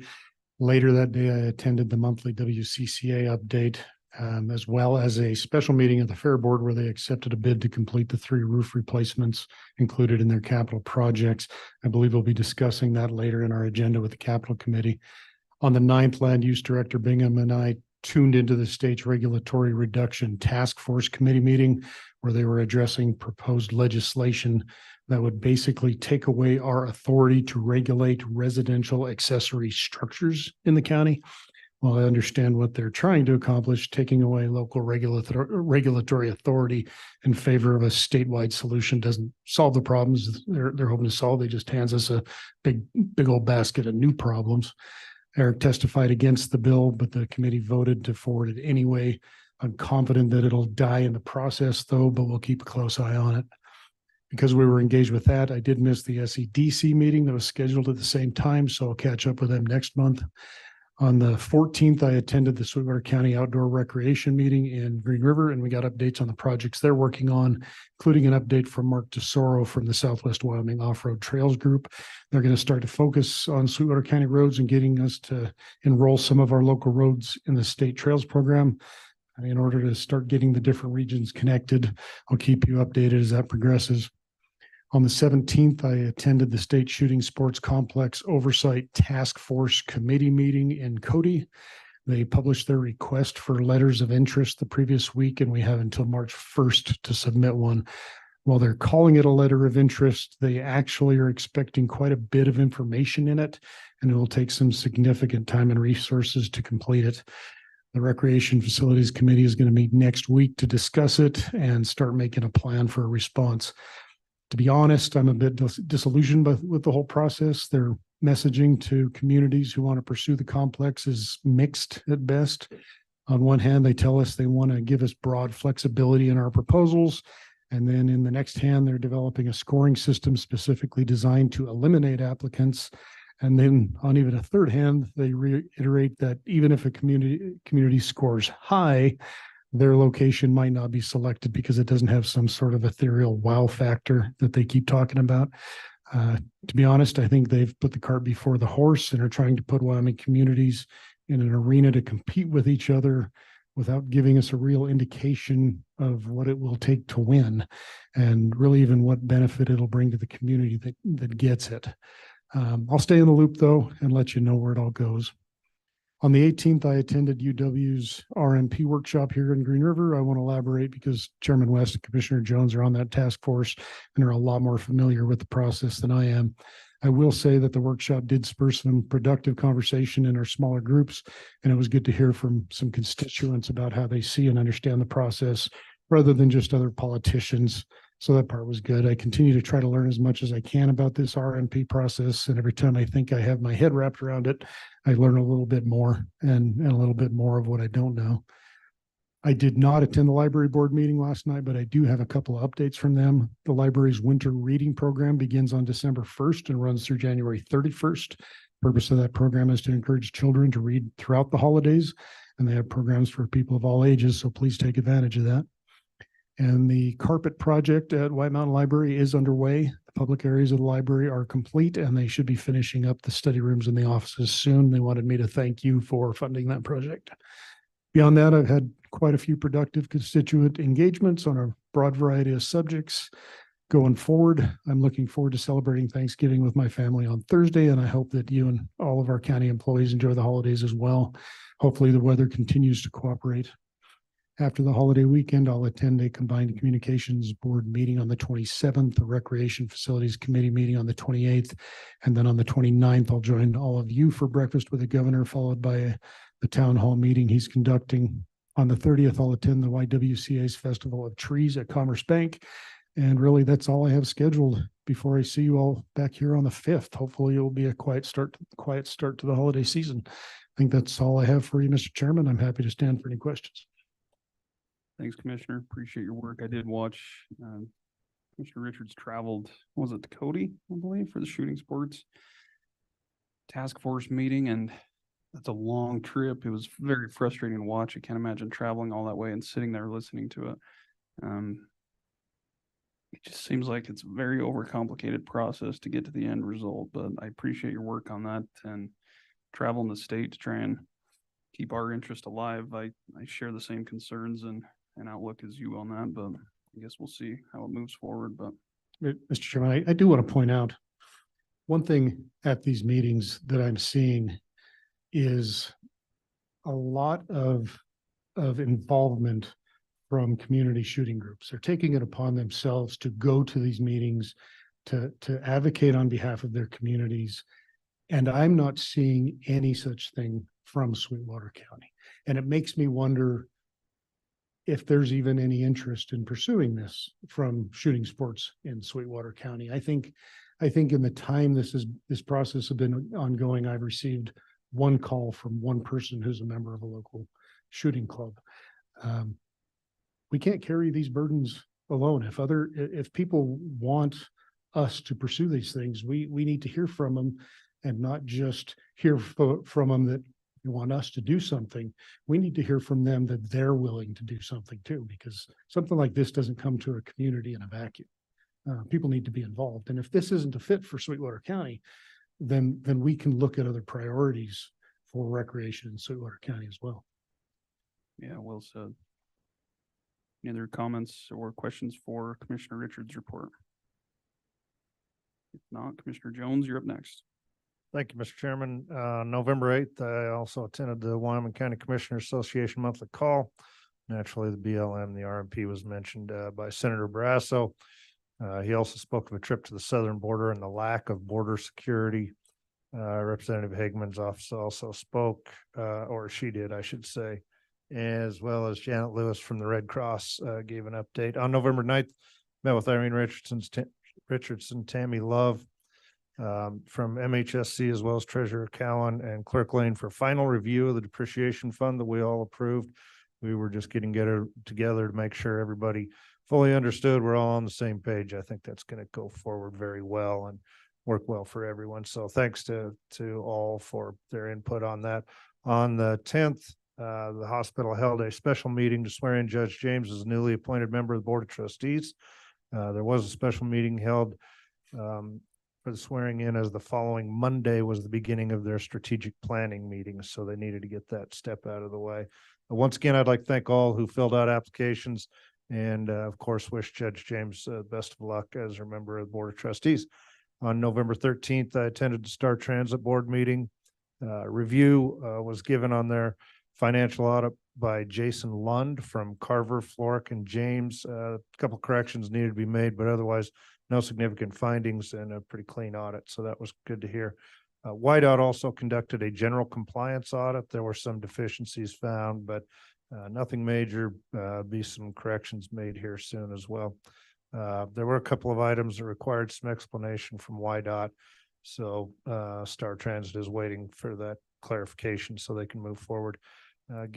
Later that day, I attended the monthly WCCA update, as well as a special meeting at the Fair Board where they accepted a bid to complete the 3 roof replacements included in their capital projects. I believe we'll be discussing that later in our agenda with the Capital Committee. On the 9th, Land Use Director Bingham and I tuned into the state's regulatory reduction task force committee meeting where they were addressing proposed legislation that would basically take away our authority to regulate residential accessory structures in the county. While I understand what they're trying to accomplish, taking away local regulatory authority in favor of a statewide solution doesn't solve the problems they're hoping to solve. They just hands us a big old basket of new problems. Eric testified against the bill, but the committee voted to forward it anyway. I'm confident that it'll die in the process though, but we'll keep a close eye on it. Because we were engaged with that, I did miss the SEDC meeting that was scheduled at the same time, so I'll catch up with them next month. On the 14th, I attended the Sweetwater County Outdoor Recreation meeting in Green River, and we got updates on the projects they're working on, including an update from Mark Tesoro from the Southwest Wyoming Off-Road Trails Group. They're going to start to focus on Sweetwater County roads and getting us to enroll some of our local roads in the state trails program. In order to start getting the different regions connected, I'll keep you updated as that progresses. On the 17th, I attended the State Shooting Sports Complex Oversight Task Force Committee meeting in Cody. They published their request for letters of interest the previous week, and we have until March 1st to submit one. While they're calling it a letter of interest, they actually are expecting quite a bit of information in it, and it will take some significant time and resources to complete it. The Recreation Facilities Committee is going to meet next week to discuss it and start making a plan for a response. To be honest, I'm a bit disillusioned with the whole process. Their messaging to communities who want to pursue the complex is mixed at best. On one hand, they tell us they want to give us broad flexibility in our proposals. And then in the next hand, they're developing a scoring system specifically designed to eliminate applicants. And then on even a third hand, they reiterate that even if a community scores high, their location might not be selected because it doesn't have some sort of ethereal wow factor that they keep talking about. To be honest, I think they've put the cart before the horse and are trying to put Wyoming communities in an arena to compete with each other without giving us a real indication of what it will take to win and really even what benefit it'll bring to the community that gets it. I'll stay in the loop though and let you know where it all goes. On the 18th, I attended UW's RMP workshop here in Green River. I won't elaborate because Chairman West and Commissioner Jones are on that task force and are a lot more familiar with the process than I am. I will say that the workshop did spur some productive conversation in our smaller groups, and it was good to hear from some constituents about how they see and understand the process rather than just other politicians. So that part was good. I continue to try to learn as much as I can about this RMP process. And every time I think I have my head wrapped around it, I learn a little bit more and a little bit more of what I don't know. I did not attend the library board meeting last night, but I do have a couple of updates from them. The library's winter reading program begins on December 1st and runs through January 31st. The purpose of that program is to encourage children to read throughout the holidays, and they have programs for people of all ages, so please take advantage of that. And the carpet project at White Mountain Library is underway. The public areas of the library are complete and they should be finishing up the study rooms and the offices soon. They wanted me to thank you for funding that project. Beyond that, I've had quite a few productive constituent engagements on a broad variety of subjects. Going forward, I'm looking forward to celebrating Thanksgiving with my family on Thursday, and I hope that you and all of our county employees enjoy the holidays as well. Hopefully the weather continues to cooperate. After the holiday weekend, I'll attend a combined communications board meeting on the 27th, the recreation facilities committee meeting on the 28th. And then on the 29th, I'll join all of you for breakfast with the governor, followed by the town hall meeting he's conducting. On the 30th, I'll attend the YWCA's Festival of Trees at Commerce Bank. And really, that's all I have scheduled before I see you all back here on the 5th. Hopefully it will be a quiet start to the holiday season. I think that's all I have for you, Mr. Chairman. I'm happy to stand for any questions. Thanks, Commissioner. Appreciate your work. I did watch, Commissioner Richards traveled, was it to Cody, I believe, for the shooting sports task force meeting, and that's a long trip. It was very frustrating to watch. I can't imagine traveling all that way and sitting there listening to it. It just seems like it's a very overcomplicated process to get to the end result, but I appreciate your work on that and traveling the state to try and keep our interest alive. I share the same concerns and outlook as you on that, but I guess we'll see how it moves forward. But Mr. Chairman, I do want to point out one thing at these meetings that I'm seeing is a lot of involvement from community shooting groups. They're taking it upon themselves to go to these meetings, to advocate on behalf of their communities. And I'm not seeing any such thing from Sweetwater County. And it makes me wonder if there's even any interest in pursuing this from shooting sports in Sweetwater County. I think in the time this process has been ongoing, I've received one call from one person who's a member of a local shooting club. We can't carry these burdens alone. If people want us to pursue these things, we need to hear from them and not just hear from them that they want us to do something. We need to hear from them that they're willing to do something too, because something like this doesn't come to a community in a vacuum. People need to be involved. And if this isn't a fit for Sweetwater County, then we can look at other priorities for recreation in Sweetwater County as well. yeah, well said. Any other comments or questions for Commissioner Richards' report? If not, Commissioner Jones, you're up next. Thank you, Mr. Chairman. November 8th, I also attended the Wyoming County Commissioners Association monthly call. Naturally, the BLM, the RMP was mentioned by Senator Barrasso. He also spoke of a trip to the southern border and the lack of border security. Representative Hagman's office also spoke, or she did, I should say, as well as Janet Lewis from the Red Cross gave an update. On November 9th, met with Irene Richardson, Tammy Love, from MHSC, as well as Treasurer Cowan and Clerk Lane for final review of the depreciation fund that we all approved. We were just getting together to make sure everybody fully understood we're all on the same page. I think that's going to go forward very well and work well for everyone. So thanks to all for their input on that. On the 10th, the hospital held a special meeting to swear in Judge James as a newly appointed member of the Board of Trustees. There was a special meeting held for the swearing in, as the following Monday was the beginning of their strategic planning meetings, so they needed to get that step out of the way. Once again, I'd like to thank all who filled out applications and of course, wish Judge James best of luck as a member of the Board of Trustees. On November 13th, I attended the Star Transit Board meeting. Review was given on their financial audit by Jason Lund from Carver, Floric, and James. A couple corrections needed to be made, but otherwise no significant findings and a pretty clean audit. So that was good to hear. Whiteout also conducted a general compliance audit. There were some deficiencies found, but nothing major. Be some corrections made here soon as well. There were a couple of items that required some explanation from YDOT. So Star Transit is waiting for that clarification so they can move forward.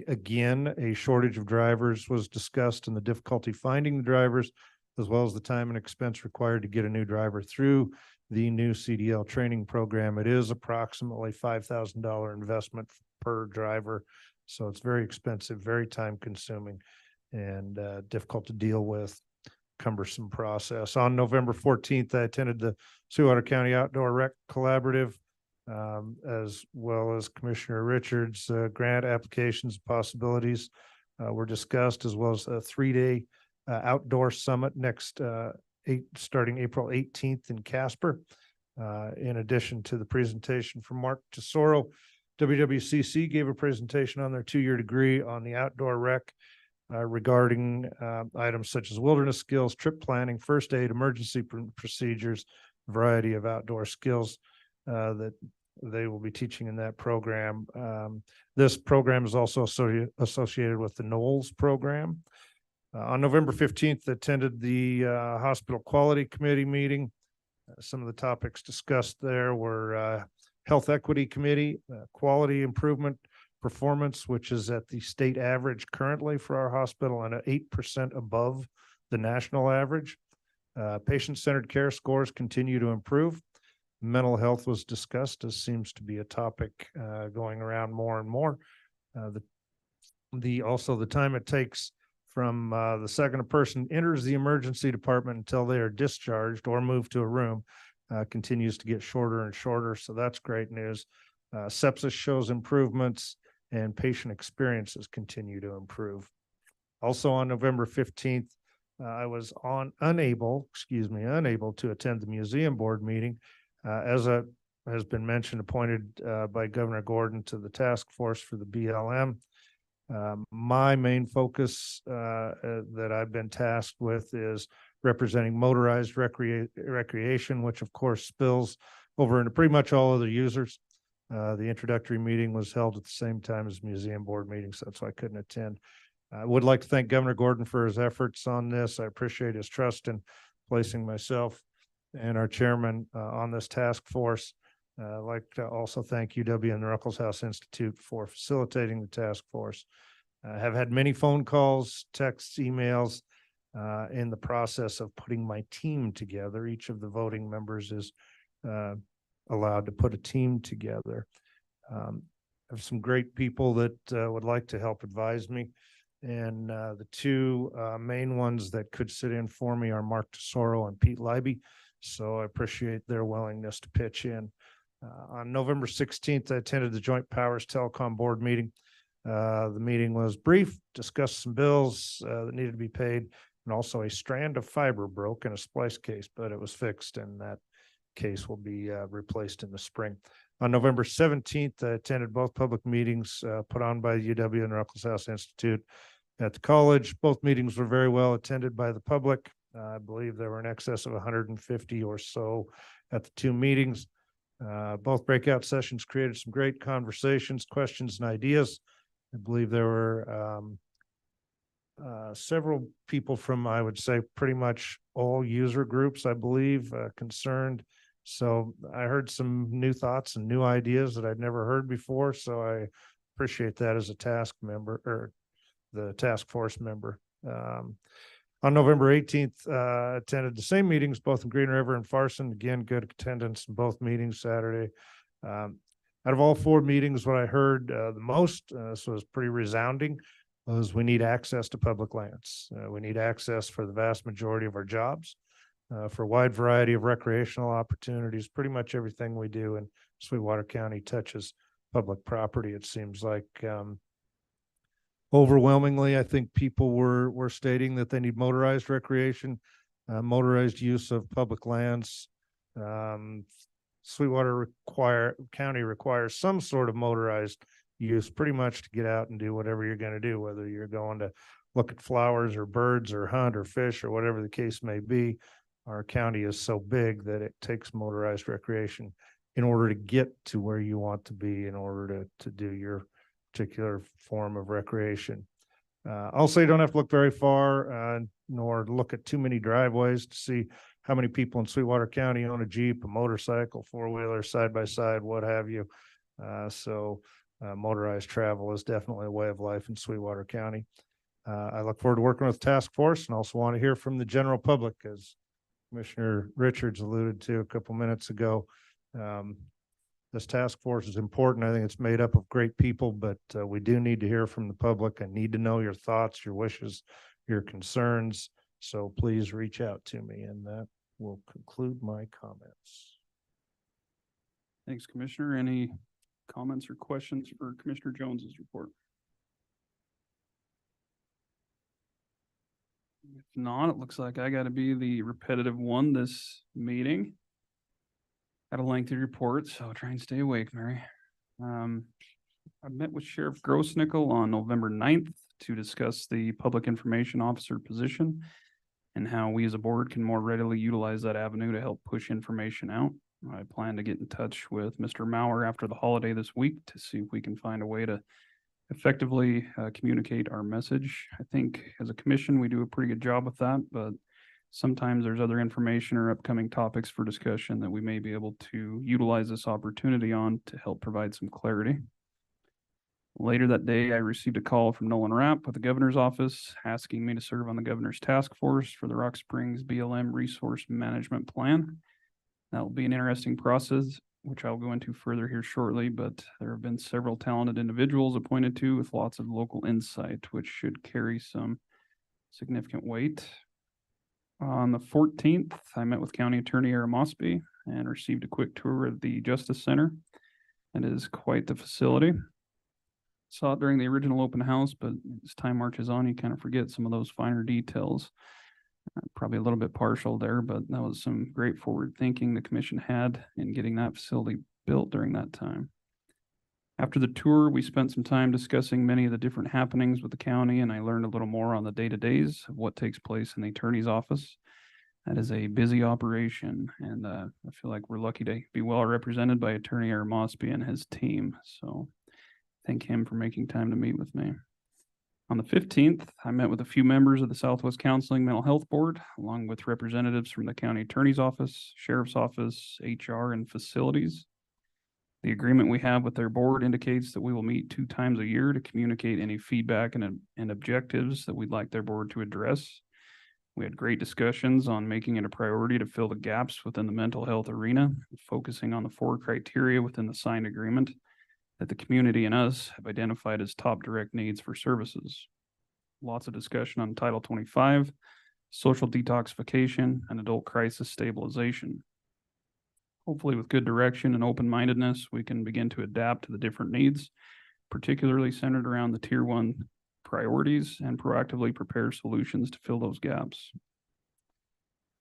Again, a shortage of drivers was discussed and the difficulty finding the drivers, as well as the time and expense required to get a new driver through the new CDL training program. It is approximately $5,000 investment per driver. So it's very expensive, very time consuming, and difficult to deal with, cumbersome process. On November 14th, I attended the Suwater County Outdoor Rec Collaborative, as well as Commissioner Richards' grant applications possibilities were discussed, as well as a 3-day outdoor summit starting April 18th in Casper. In addition to the presentation from Mark Tesoro, WWCC gave a presentation on their 2-year degree on the outdoor rec regarding items such as wilderness skills, trip planning, first aid, emergency procedures, a variety of outdoor skills that they will be teaching in that program. This program is also associated with the Knowles program. On November 15th, attended the Hospital Quality Committee meeting. Some of the topics discussed there were Health Equity Committee, quality improvement performance, which is at the state average currently for our hospital and at 8% above the national average. Patient-centered care scores continue to improve. Mental health was discussed, as seems to be a topic going around more and more. Also the time it takes from the second a person enters the emergency department until they are discharged or moved to a room continues to get shorter and shorter. So that's great news. Sepsis shows improvements and patient experiences continue to improve. Also on November 15th, I was unable to attend the museum board meeting. As has been mentioned, appointed by Governor Gordon to the task force for the BLM. My main focus that I've been tasked with is representing motorized recreation, which of course spills over into pretty much all other users. The introductory meeting was held at the same time as museum board meetings, so that's why I couldn't attend. I would like to thank Governor Gordon for his efforts on this. I appreciate his trust in placing myself and our chairman on this task force. I'd like to also thank UW and the Ruckelshaus Institute for facilitating the task force. I have had many phone calls, texts, emails in the process of putting my team together. Each of the voting members is allowed to put a team together. I have some great people that would like to help advise me. And the two main ones that could sit in for me are Mark Tesoro and Pete Leiby. So I appreciate their willingness to pitch in. On November 16th, I attended the Joint Powers Telecom Board meeting. The meeting was brief, discussed some bills that needed to be paid, and also a strand of fiber broke in a splice case, but it was fixed and that case will be replaced in the spring. On November 17th, I attended both public meetings put on by the UW and Ruckelshaus Institute at the college. Both meetings were very well attended by the public. I believe there were in excess of 150 or so at the two meetings. Both breakout sessions created some great conversations, questions, and ideas. I believe there were several people from, I would say, pretty much all user groups, I believe, concerned. So I heard some new thoughts and new ideas that I'd never heard before. So I appreciate that as a task member or the task force member. On November 18th, attended the same meetings, both in Green River and Farson. Again, good attendance in both meetings Saturday. Out of all four meetings, what I heard the most, this was pretty resounding, was we need access to public lands. We need access for the vast majority of our jobs. for a wide variety of recreational opportunities. Pretty much everything we do in Sweetwater County touches public property, it seems like. Overwhelmingly, I think people were stating that they need motorized recreation, motorized use of public lands. Sweetwater County requires some sort of motorized use pretty much to get out and do whatever you're going to do, whether you're going to look at flowers or birds or hunt or fish or whatever the case may be. Our county is so big that it takes motorized recreation in order to get to where you want to be, in order to do your particular form of recreation. Also, you don't have to look very far, nor look at too many driveways to see how many people in Sweetwater County own a Jeep, a motorcycle, four-wheeler, side-by-side, what have you. Motorized travel is definitely a way of life in Sweetwater County. I look forward to working with task force, and also want to hear from the general public, as Commissioner Richards alluded to a couple minutes ago. This task force is important. I think it's made up of great people, but we do need to hear from the public. I need to know your thoughts, your wishes, your concerns. So please reach out to me, and that will conclude my comments. Thanks, Commissioner. Any comments or questions for Commissioner Jones's report? If not, it looks like I got to be the repetitive one this meeting. Got a lengthy report, so I'll try and stay awake, Mary. I met with Sheriff Grossnickel on November 9th to discuss the public information officer position and how we as a board can more readily utilize that avenue to help push information out. I plan to get in touch with Mr. Mauer after the holiday this week to see if we can find a way to effectively communicate our message. I think as a commission, we do a pretty good job with that, but sometimes there's other information or upcoming topics for discussion that we may be able to utilize this opportunity on to help provide some clarity. Later that day, I received a call from Nolan Rapp with the governor's office asking me to serve on the governor's task force for the Rock Springs BLM Resource Management Plan. That will be an interesting process, which I'll go into further here shortly, but there have been several talented individuals appointed to with lots of local insight, which should carry some significant weight. On the 14th, I met with County Attorney Aaron Mosby and received a quick tour of the Justice Center. It is quite the facility. Saw it during the original open house, but as time marches on, you kind of forget some of those finer details. Probably a little bit partial there, but that was some great forward thinking the commission had in getting that facility built during that time. After the tour, we spent some time discussing many of the different happenings with the county, and I learned a little more on the day-to-days of what takes place in the attorney's office. That is a busy operation, and I feel like we're lucky to be well represented by Attorney Aaron Mosby and his team. So thank him for making time to meet with me. On the 15th, I met with a few members of the Southwest Counseling Mental Health Board, along with representatives from the county attorney's office, sheriff's office, HR, and facilities. The agreement we have with their board indicates that we will meet 2 times a year to communicate any feedback and objectives that we'd like their board to address. We had great discussions on making it a priority to fill the gaps within the mental health arena, focusing on the 4 criteria within the signed agreement that the community and us have identified as top direct needs for services. Lots of discussion on Title 25, social detoxification, and adult crisis stabilization. Hopefully with good direction and open-mindedness, we can begin to adapt to the different needs, particularly centered around the Tier 1 priorities, and proactively prepare solutions to fill those gaps.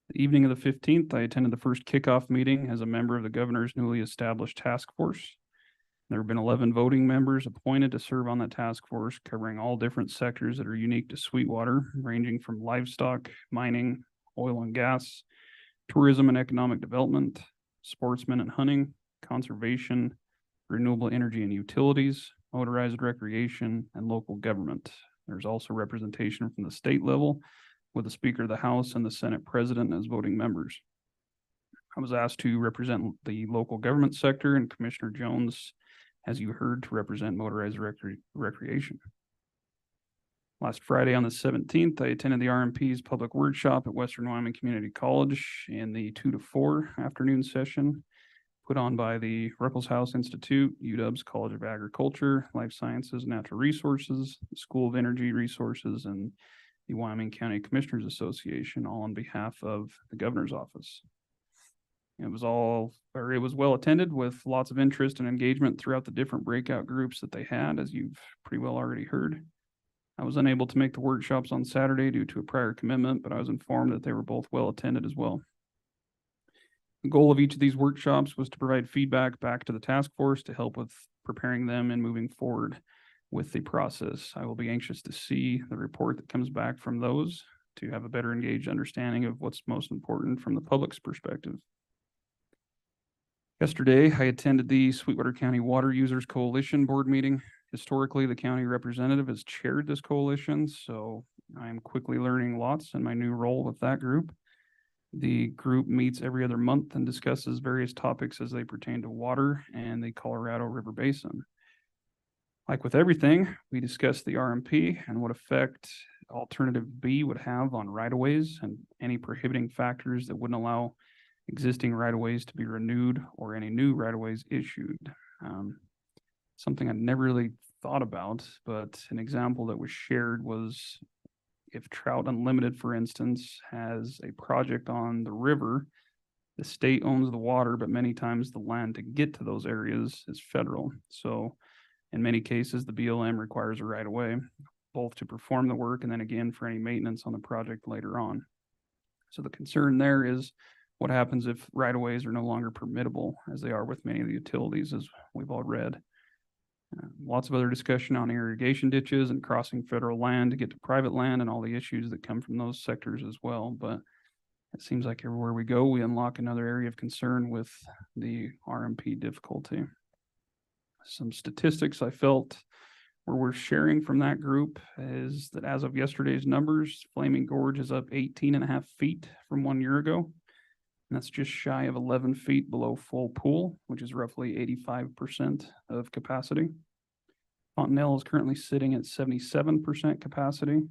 The evening of the 15th, I attended the first kickoff meeting as a member of the governor's newly established task force. There have been 11 voting members appointed to serve on that task force, covering all different sectors that are unique to Sweetwater, ranging from livestock, mining, oil and gas, tourism and economic development, sportsmen and hunting, conservation, renewable energy and utilities, motorized recreation, and local government. There's also representation from the state level, with the Speaker of the House and the Senate President as voting members. I was asked to represent the local government sector, and Commissioner Jones, as you heard, to represent motorized recreation. Last Friday on the 17th, I attended the RMP's public workshop at Western Wyoming Community College in the 2 to 4 afternoon session put on by the Ruckelshaus Institute, UW's College of Agriculture, Life Sciences, Natural Resources, the School of Energy Resources, and the Wyoming County Commissioners Association, all on behalf of the governor's office. It was well attended with lots of interest and engagement throughout the different breakout groups that they had, as you've pretty well already heard. I was unable to make the workshops on Saturday due to a prior commitment, but I was informed that they were both well attended as well. The goal of each of these workshops was to provide feedback back to the task force to help with preparing them and moving forward with the process. I will be anxious to see the report that comes back from those to have a better engaged understanding of what's most important from the public's perspective. Yesterday, I attended the Sweetwater County Water Users Coalition board meeting. Historically, the county representative has chaired this coalition, so I am quickly learning lots in my new role with that group. The group meets every other month and discusses various topics as they pertain to water and the Colorado River Basin. Like with everything, we discussed the RMP and what effect Alternative B would have on right-of-ways and any prohibiting factors that wouldn't allow existing right-of-ways to be renewed or any new right-of-ways issued. Something I never really thought about, but an example that was shared was if Trout Unlimited, for instance, has a project on the river, the state owns the water, but many times the land to get to those areas is federal. So in many cases, the BLM requires a right-of-way, both to perform the work and then again for any maintenance on the project later on. So the concern there is what happens if right-of-ways are no longer permittable, as they are with many of the utilities, as we've all read. Lots of other discussion on irrigation ditches and crossing federal land to get to private land and all the issues that come from those sectors as well. But it seems like everywhere we go, we unlock another area of concern with the RMP difficulty. Some statistics I felt were worth sharing from that group is that as of yesterday's numbers, Flaming Gorge is up 18.5 feet from 1 year ago. And that's just shy of 11 feet below full pool, which is roughly 85% of capacity. Fontenelle is currently sitting at 77% capacity.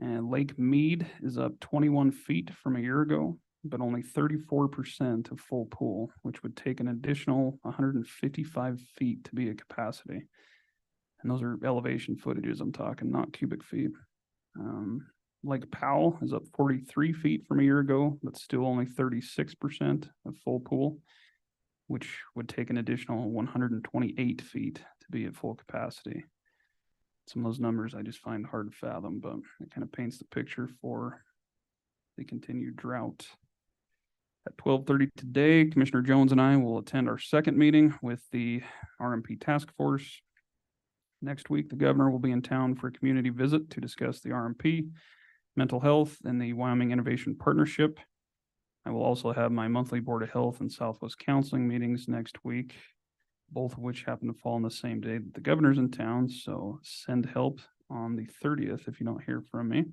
And Lake Mead is up 21 feet from a year ago, but only 34% of full pool, which would take an additional 155 feet to be at capacity. And those are elevation footages I'm talking, not cubic feet. Lake Powell is up 43 feet from a year ago, but still only 36% of full pool, which would take an additional 128 feet to be at full capacity. Some of those numbers I just find hard to fathom, but it kind of paints the picture for the continued drought. At 12:30 today, Commissioner Jones and I will attend our second meeting with the RMP task force. Next week, the governor will be in town for a community visit to discuss the RMP, mental health, and the Wyoming Innovation Partnership. I will also have my monthly Board of Health and Southwest Counseling meetings next week, both of which happen to fall on the same day that the governor's in town. So send help on the 30th if you don't hear from me.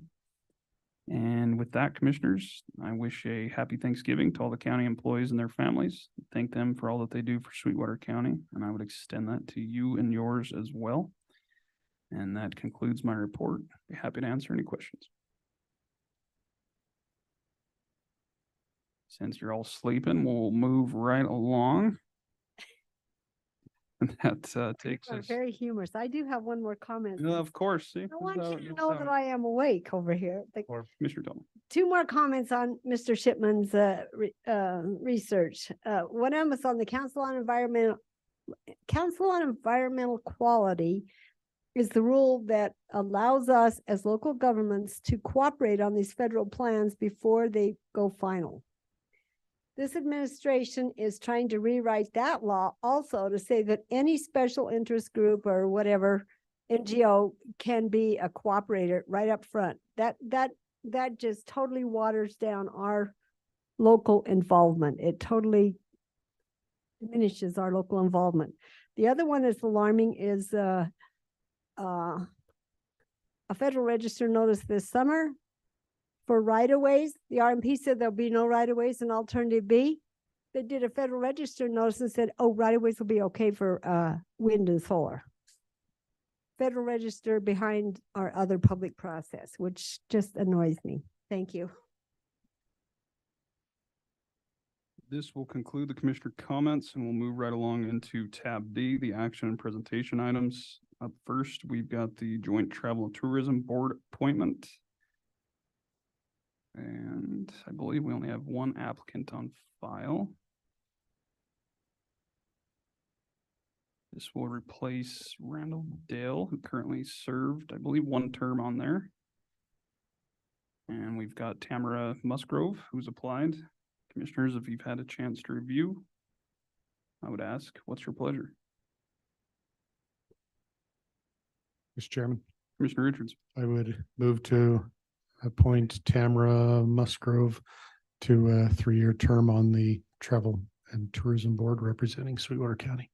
And with that, commissioners, I wish a happy Thanksgiving to all the county employees and their families. Thank them for all that they do for Sweetwater County, and I would extend that to you and yours as well. And that concludes my report. Be happy to answer any questions. Since you're all sleeping, we'll move right along. And that takes Are us. very humorous. I do have one more comment. Of course, see. I want you to know that I am awake over here. Or Mr. Tillman. Two more comments on Mr. Shipman's research. One of them is on the Council on Environmental Quality is the rule that allows us as local governments to cooperate on these federal plans before they go final. This administration is trying to rewrite that law also to say that any special interest group or whatever NGO can be a cooperator right up front. That just totally waters down our local involvement. It totally diminishes our local involvement. The other one that's alarming is a Federal Register notice this summer for right-of-ways. The RMP said there'll be no right-of-ways in Alternative B. They did a Federal Register notice and said, oh, right-of-ways will be okay for wind and solar. Federal Register behind our other public process, which just annoys me. Thank you. This will conclude the commissioner comments and we'll move right along into tab D, the action and presentation items. Up first, we've got the Joint Travel and Tourism Board appointment. And I believe we only have one applicant on file. This will replace Randall Dale, who currently served, I believe, one term on there. And we've got Tamara Musgrove, who's applied. Commissioners, if you've had a chance to review, I would ask, what's your pleasure? Mr. Chairman, Commissioner Richards, I would move to appoint Tamara Musgrove to a 3-year term on the Travel and Tourism Board representing Sweetwater County.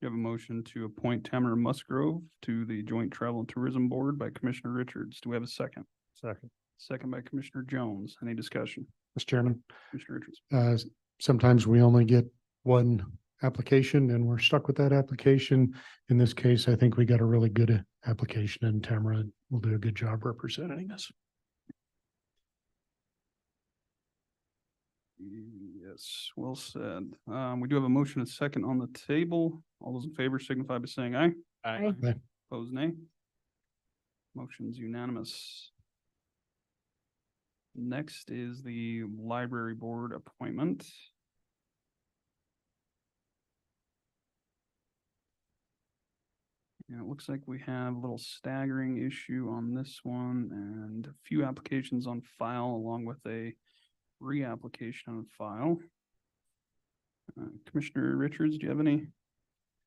you have a motion to appoint Tamara Musgrove to the Joint Travel and Tourism Board by Commissioner Richards. Do we have a second? Second. Second by Commissioner Jones. Any discussion? Mr. Chairman, Commissioner Richards. sometimes we only get one application and we're stuck with that application. In this case, I think we got a really good application and Tamara will do a good job representing us. Yes, well said. We do have a motion and second on the table. All those in favor signify by saying aye. Aye. Opposed, nay. Motion's unanimous. Next is the library board appointment. And it looks like we have a little staggering issue on this one and a few applications on file along with a reapplication on file. Commissioner Richards, do you have any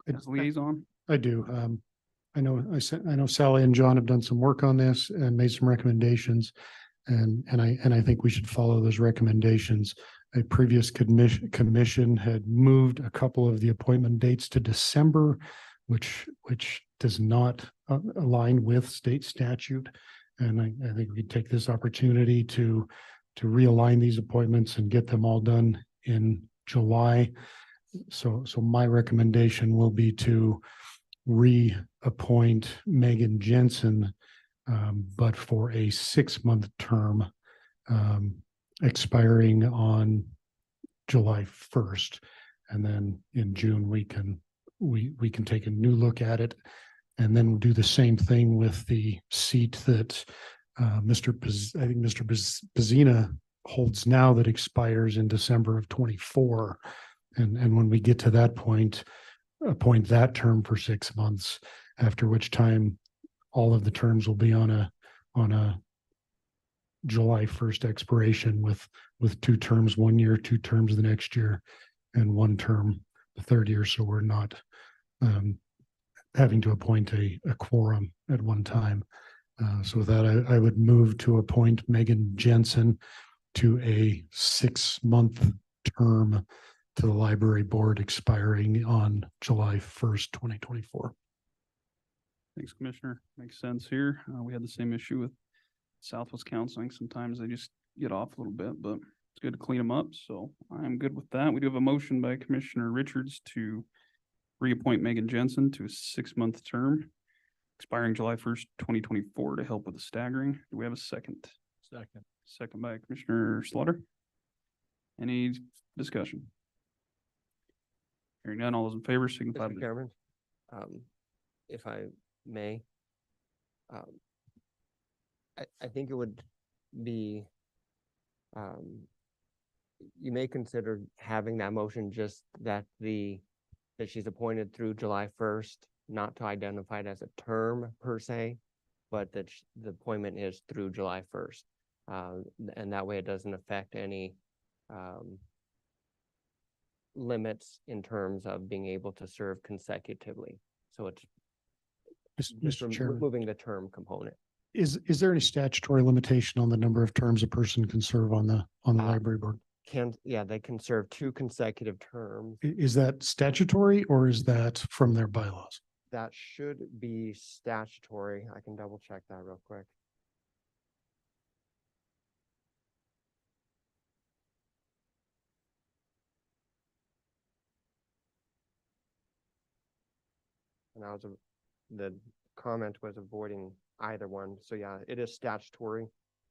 as liaison? I do. I know Sally and John have done some work on this and made some recommendations. And I think we should follow those recommendations. A previous commission had moved a couple of the appointment dates to December, which does not align with state statute. And I think we take this opportunity to realign these appointments and get them all done in July. So my recommendation will be to reappoint Megan Jensen, but for a 6-month term, expiring on July 1st. And then in June, we can take a new look at it. And then we'll do the same thing with the seat that Mr. Pazina holds now that expires in December of 24. And when we get to that point, appoint that term for 6 months, after which time all of the terms will be on a July 1st expiration with 2 terms, 1 year, 2 terms the next year, and 1 term the third year. So we're not having to appoint a quorum at one time. So with that, I would move to appoint Megan Jensen to a 6-month term to the library board expiring on July 1st, 2024. Thanks, Commissioner. Makes sense here. We had the same issue with Southwest Counseling. Sometimes they just get off a little bit, but it's good to clean them up. So I'm good with that. We do have a motion by Commissioner Richards to reappoint Megan Jensen to a 6-month term expiring July 1st, 2024 to help with the staggering. Do we have a second? Second. Second by Commissioner Slaughter. Any discussion? Hearing none, all those in favor signify by Mr. Chairman, if I may, I think it would be, you may consider having that motion just that that she's appointed through July 1st, not to identify it as a term per se, but that the appointment is through July 1st. And that way it doesn't affect any limits in terms of being able to serve consecutively. So it's just Mr. Chairman, removing the term component. is there any statutory limitation on the number of terms a person can serve on the library board? They can serve 2 consecutive terms. Is that statutory or is that from their bylaws? That should be statutory. I can double check that real quick. And the comment was avoiding either one. So yeah, it is statutory.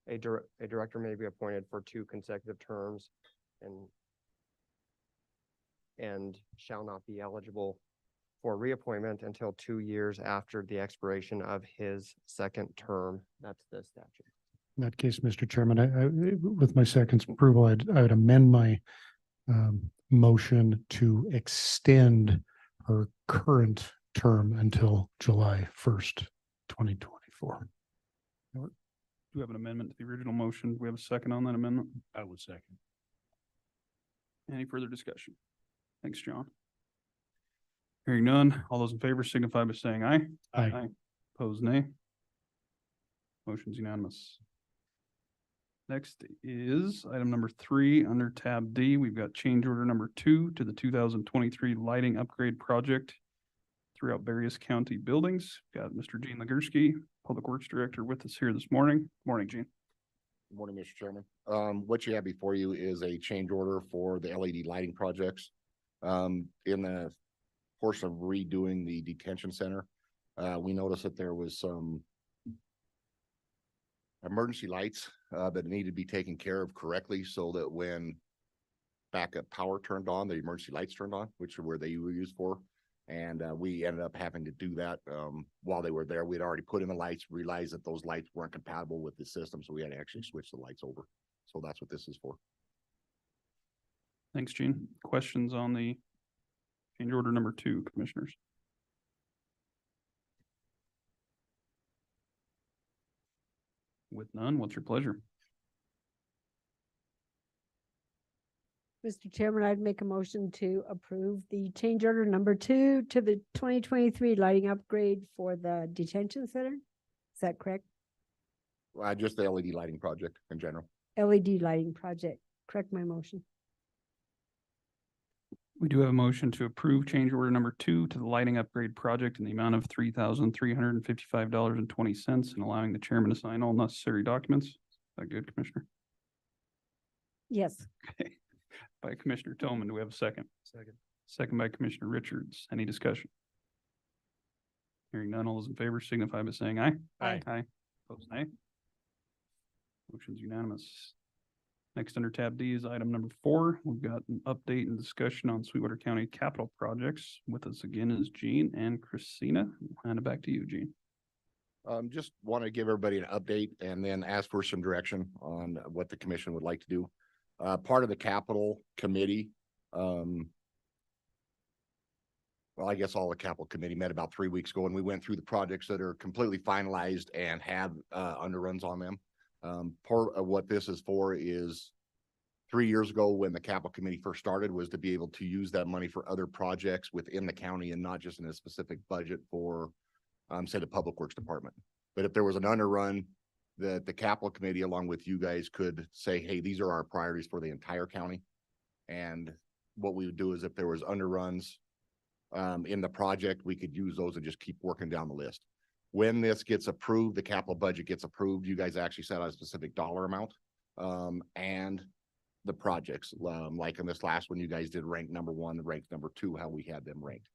A director may be appointed for 2 consecutive terms, and and shall not be eligible for reappointment until 2 years after the expiration of his second term. That's the statute. In that case, Mr. Chairman, with my second's approval, I would amend my motion to extend her current term until July 1st, 2024. Do we have an amendment to the original motion? Do we have a second on that amendment? I would second. Any further discussion? Thanks, John. Hearing none, all those in favor signify by saying aye. Aye. Opposed, nay. Motion's unanimous. Next is item number 3 under tab D. We've got change order number 2 to the 2023 lighting upgrade project throughout various county buildings. Got Mr. Gene Legursky, Public Works Director, with us here this morning. Morning, Gene. Good morning, Mr. Chairman. What you have before you is a change order for the LED lighting projects. In the portion of redoing the detention center, we noticed that there was some emergency lights that needed to be taken care of correctly so that when backup power turned on, the emergency lights turned on, which are where they were used for. And we ended up having to do that while they were there. We'd already put in the lights, realized that those lights weren't compatible with the system, so we had to actually switch the lights over. So that's what this is for. Thanks, Gene. Questions on the change order number 2, commissioners? With none, what's your pleasure? Mr. Chairman, I'd make a motion to approve the change order number 2 to the 2023 lighting upgrade for the detention center. Is that correct? Just the LED lighting project in general. LED lighting project. Correct my motion. We do have a motion to approve change order number 2 to the lighting upgrade project in the amount of $3,355.20 and allowing the chairman to sign all necessary documents. Is that good, Commissioner? Yes. Okay. By Commissioner Tillman, do we have a second? Second. Second by Commissioner Richards. Any discussion? Hearing none, all those in favor signify by saying aye. Aye. Aye. Opposed, nay. Motion's unanimous. Next under tab D is item number 4. We've got an update and discussion on Sweetwater County capital projects. With us again is Gene and Christina. I'll hand it back to you, Gene. Just want to give everybody an update and then ask for some direction on what the commission would like to do. Part of the capital committee, well, I guess all the capital committee met about 3 weeks ago and we went through the projects that are completely finalized and have underruns on them. Part of what this is for is 3 years ago when the capital committee first started was to be able to use that money for other projects within the county and not just in a specific budget for, say, the public works department. But if there was an underrun, that the capital committee along with you guys could say, hey, these are our priorities for the entire county. And what we would do is if there was underruns in the project, we could use those and just keep working down the list. When this gets approved, the capital budget gets approved, you guys actually set out a specific dollar amount and the projects. Like in this last one, you guys did rank number 1, rank number 2, how we had them ranked.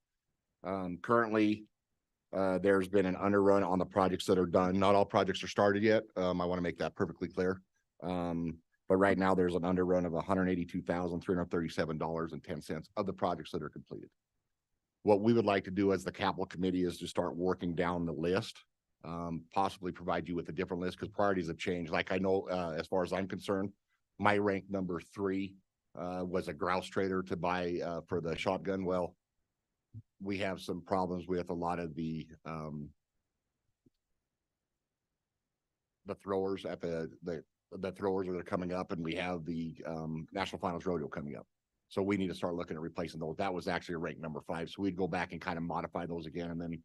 Currently, there's been an underrun on the projects that are done. Not all projects are started yet. I want to make that perfectly clear. But right now there's an underrun of $182,337.10 of the projects that are completed. What we would like to do as the capital committee is to start working down the list, possibly provide you with a different list because priorities have changed. Like I know, as far as I'm concerned, my rank number 3 was a grouse trailer to buy for the shotgun. Well, we have some problems with a lot of the throwers at the throwers that are coming up, and we have the National Finals Rodeo coming up. So we need to start looking at replacing those. That was actually a rank number 5. So we'd go back and kind of modify those again and then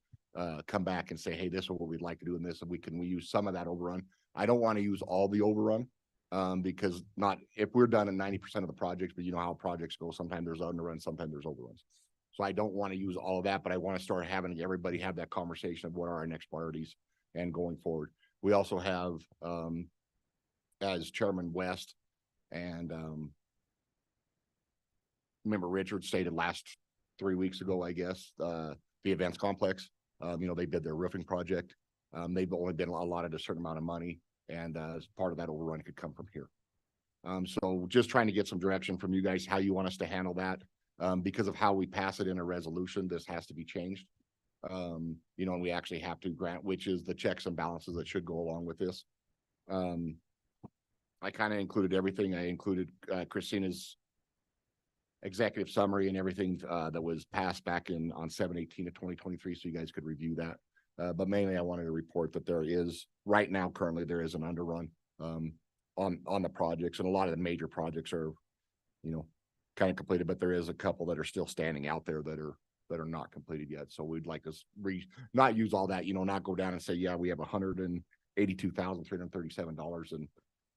come back and say, hey, this is what we'd like to do in this. And we use some of that overrun. I don't want to use all the overrun because if we're done at 90% of the projects, but you know how projects go. Sometimes there's underruns, sometimes there's overruns. So I don't want to use all of that, but I want to start having everybody have that conversation of what are our next priorities and going forward. We also have, as Chairman West and Member Richard stated last 3 weeks ago, I guess, the events complex, they did their roofing project. They've only been allotted a certain amount of money, and as part of that overrun could come from here. So just trying to get some direction from you guys, how you want us to handle that. Because of how we pass it in a resolution, this has to be changed. You know, and we actually have to grant, which is the checks and balances that should go along with this. I kind of included everything. I included Christina's executive summary and everything that was passed back on 7/18 of 2023, so you guys could review that. But mainly I wanted to report that there is, right now, currently, there is an underrun on the projects, and a lot of the major projects are, you know, kind of completed, but there is a couple that are still standing out there that are not completed yet. So we'd like to not use all that, you know, not go down and say, yeah, we have $182,337 and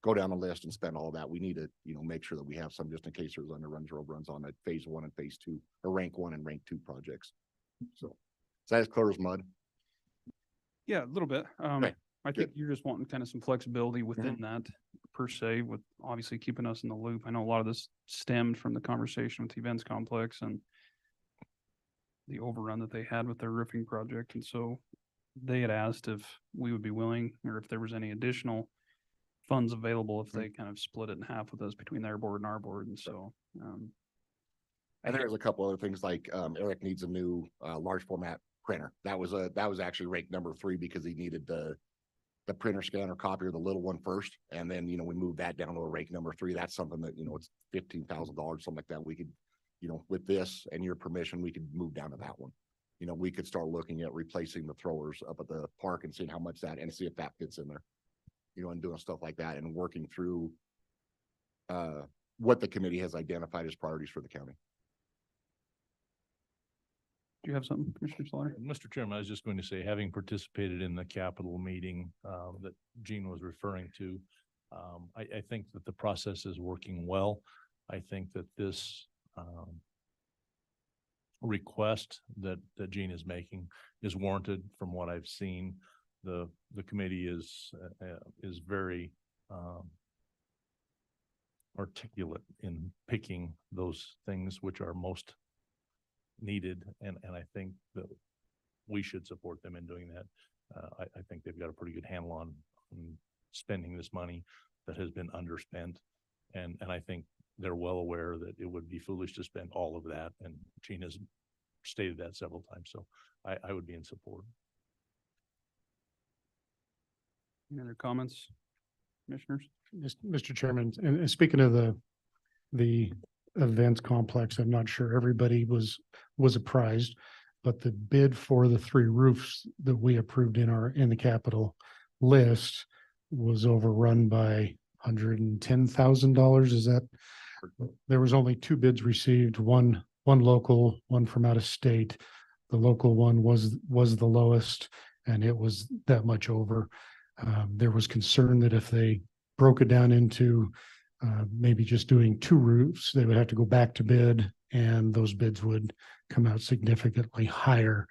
go down the list and spend all of that. We need to, you know, make sure that we have some just in case there's underruns or overruns on that phase 1 and phase 2 or rank 1 and rank 2 projects. So is that as clear as mud? Yeah, a little bit. Okay, I think you're just wanting kind of some flexibility within that per se, with obviously keeping us in the loop. I know a lot of this stemmed from the conversation with the events complex and the overrun that they had with their roofing project. And so they had asked if we would be willing, or if there was any additional funds available if they kind of split it in half with us between their board and our board. And so, and there's a couple other things like Eric needs a new large format printer. That was actually ranked number 3 because he needed the printer scanner copier, the little one first. And then, you know, we moved that down to a rank number 3. That's something that, you know, it's $15,000, something like that. We could, you know, with this and your permission, we could move down to that one. You know, we could start looking at replacing the throwers up at the park and seeing how much that, and see if that fits in there, you know, and doing stuff like that and working through what the committee has identified as priorities for the county. do you have something, Commissioner Slaughter? Mr. Chairman, I was just going to say, having participated in the Capitol meeting that Gene was referring to, I think that the process is working well. I think that this request that Gene is making is warranted from what I've seen. The committee is very articulate in picking those things which are most needed, and I think that we should support them in doing that. I think they've got a pretty good handle on spending this money that has been underspent, and I think they're well aware that it would be foolish to spend all of that, and Gene has stated that several times, so I would be in support. Any other comments, commissioners? Mr. Chairman, and speaking of the events complex, I'm not sure everybody was apprised, but the bid for the 3 roofs that we approved in the capital list was overrun by $110,000. Is that, there was only 2 bids received, one local, one from out of state. The local one was the lowest, and it was that much over. There was concern that if they broke it down into maybe just doing 2 roofs, they would have to go back to bid, and those bids would come out significantly higher.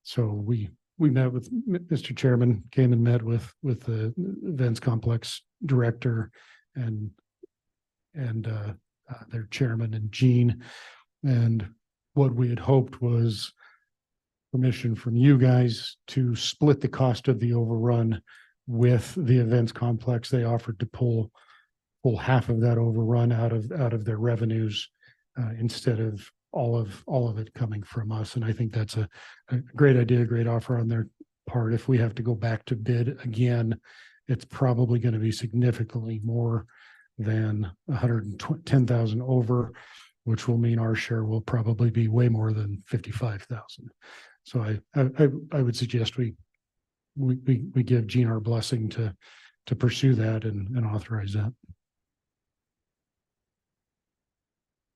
So we met with Mr. Chairman, came and met with the events complex director and their chairman and Gene. And what we had hoped was permission from you guys to split the cost of the overrun with the events complex. They offered to pull half of that overrun out of their revenues instead of all of it coming from us. And I think that's a great idea, a great offer on their part. If we have to go back to bid again, it's probably going to be significantly more than 110,000 over, which will mean our share will probably be way more than 55,000. So I would suggest we give Gene our blessing to pursue that and authorize that.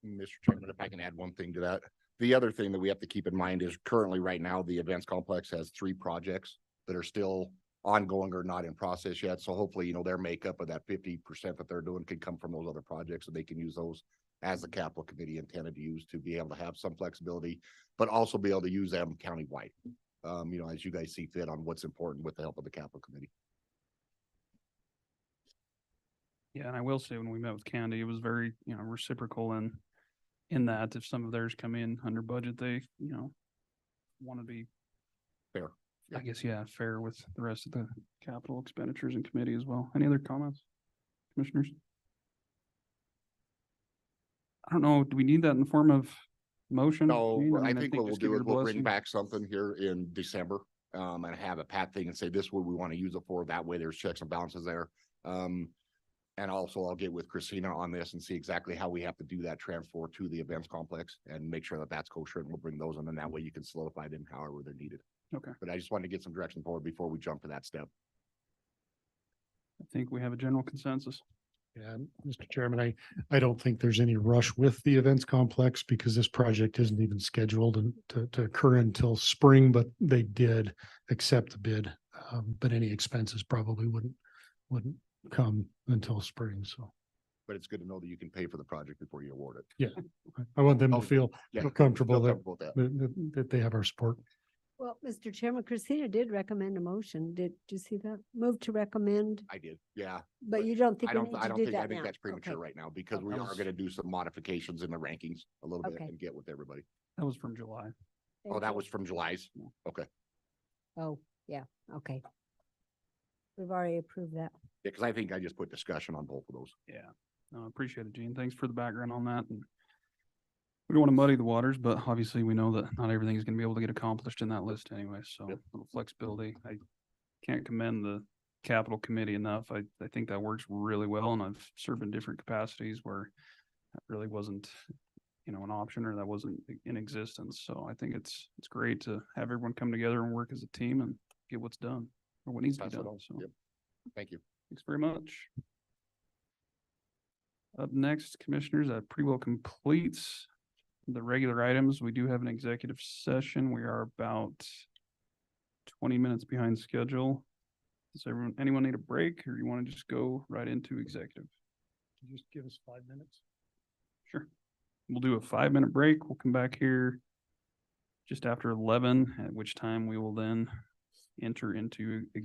Mr. Chairman, if I can add one thing to that. The other thing that we have to keep in mind is currently right now, the events complex has 3 projects that are still ongoing or not in process yet. So hopefully, you know, their makeup of that 50% that they're doing could come from those other projects, and they can use those as the capital committee intended to use, to be able to have some flexibility, but also be able to use them countywide. You know, as you guys see fit on what's important with the help of the capital committee. Yeah, and I will say when we met with Candy, it was very, you know, reciprocal in that if some of theirs come in under budget, they, you know, want to be fair. I guess, yeah, fair with the rest of the capital expenditures and committee as well. Any other comments, commissioners? I don't know. Do we need that in the form of motion? No, Gene? I think what we'll just give do is your we'll blessing. bring back something here in December. And have a pat thing and say this is what we want to use it for. That way there's checks and balances there. And also I'll get with Christina on this and see exactly how we have to do that transfer to the events complex and make sure that that's kosher, and we'll bring those in, and that way you can solidify them however they're needed. Okay. But I just wanted to get some direction forward before we jump to that step. I think we have a general consensus. Yeah, Mr. Chairman, I don't think there's any rush with the events complex because this project isn't even scheduled to occur until spring, but they did accept the bid. But any expenses probably wouldn't come until spring, so. But it's good to know that you can pay for the project before you award it. Yeah, I want them to Oh, feel Yeah, feel comfortable feel that, comfortable with that. that they have our support. Well, Mr. Chairman, Christina did recommend a motion. Did you see that? Move to recommend, I did, yeah. but you don't think I we don't, need I to don't do think, I that think now? that's premature Okay. right now because Okay. we That are was- gonna do some modifications in the rankings a little bit Okay. and get with everybody. That was from July. Oh, Thank that you. was from July's. Okay. Oh, yeah, okay. We've already approved that. Yeah, because I think I just put discussion on both of those. Yeah. No, I appreciate it, Gene. Thanks for the background on that. And we don't want to muddy the waters, but obviously we know that not everything is going to be able to get accomplished in that list anyway. So Yep. little flexibility. I can't commend the capital committee enough. I think that works really well, and I've served in different capacities where that really wasn't, an option, or that wasn't in existence. So I think it's great to have everyone come together and work as a team and get what's done or what needs to be Pass it done. on. So Yep. Thank you. thanks very much. Up next, commissioners, that pretty well completes the regular items. We do have an executive session. We are about 20 minutes behind schedule. Does anyone need a break, or you want to just go right into executive? Just give us 5 minutes. Sure. We'll do a 5-minute break. We'll come back here just after 11, at which time we will then enter into executive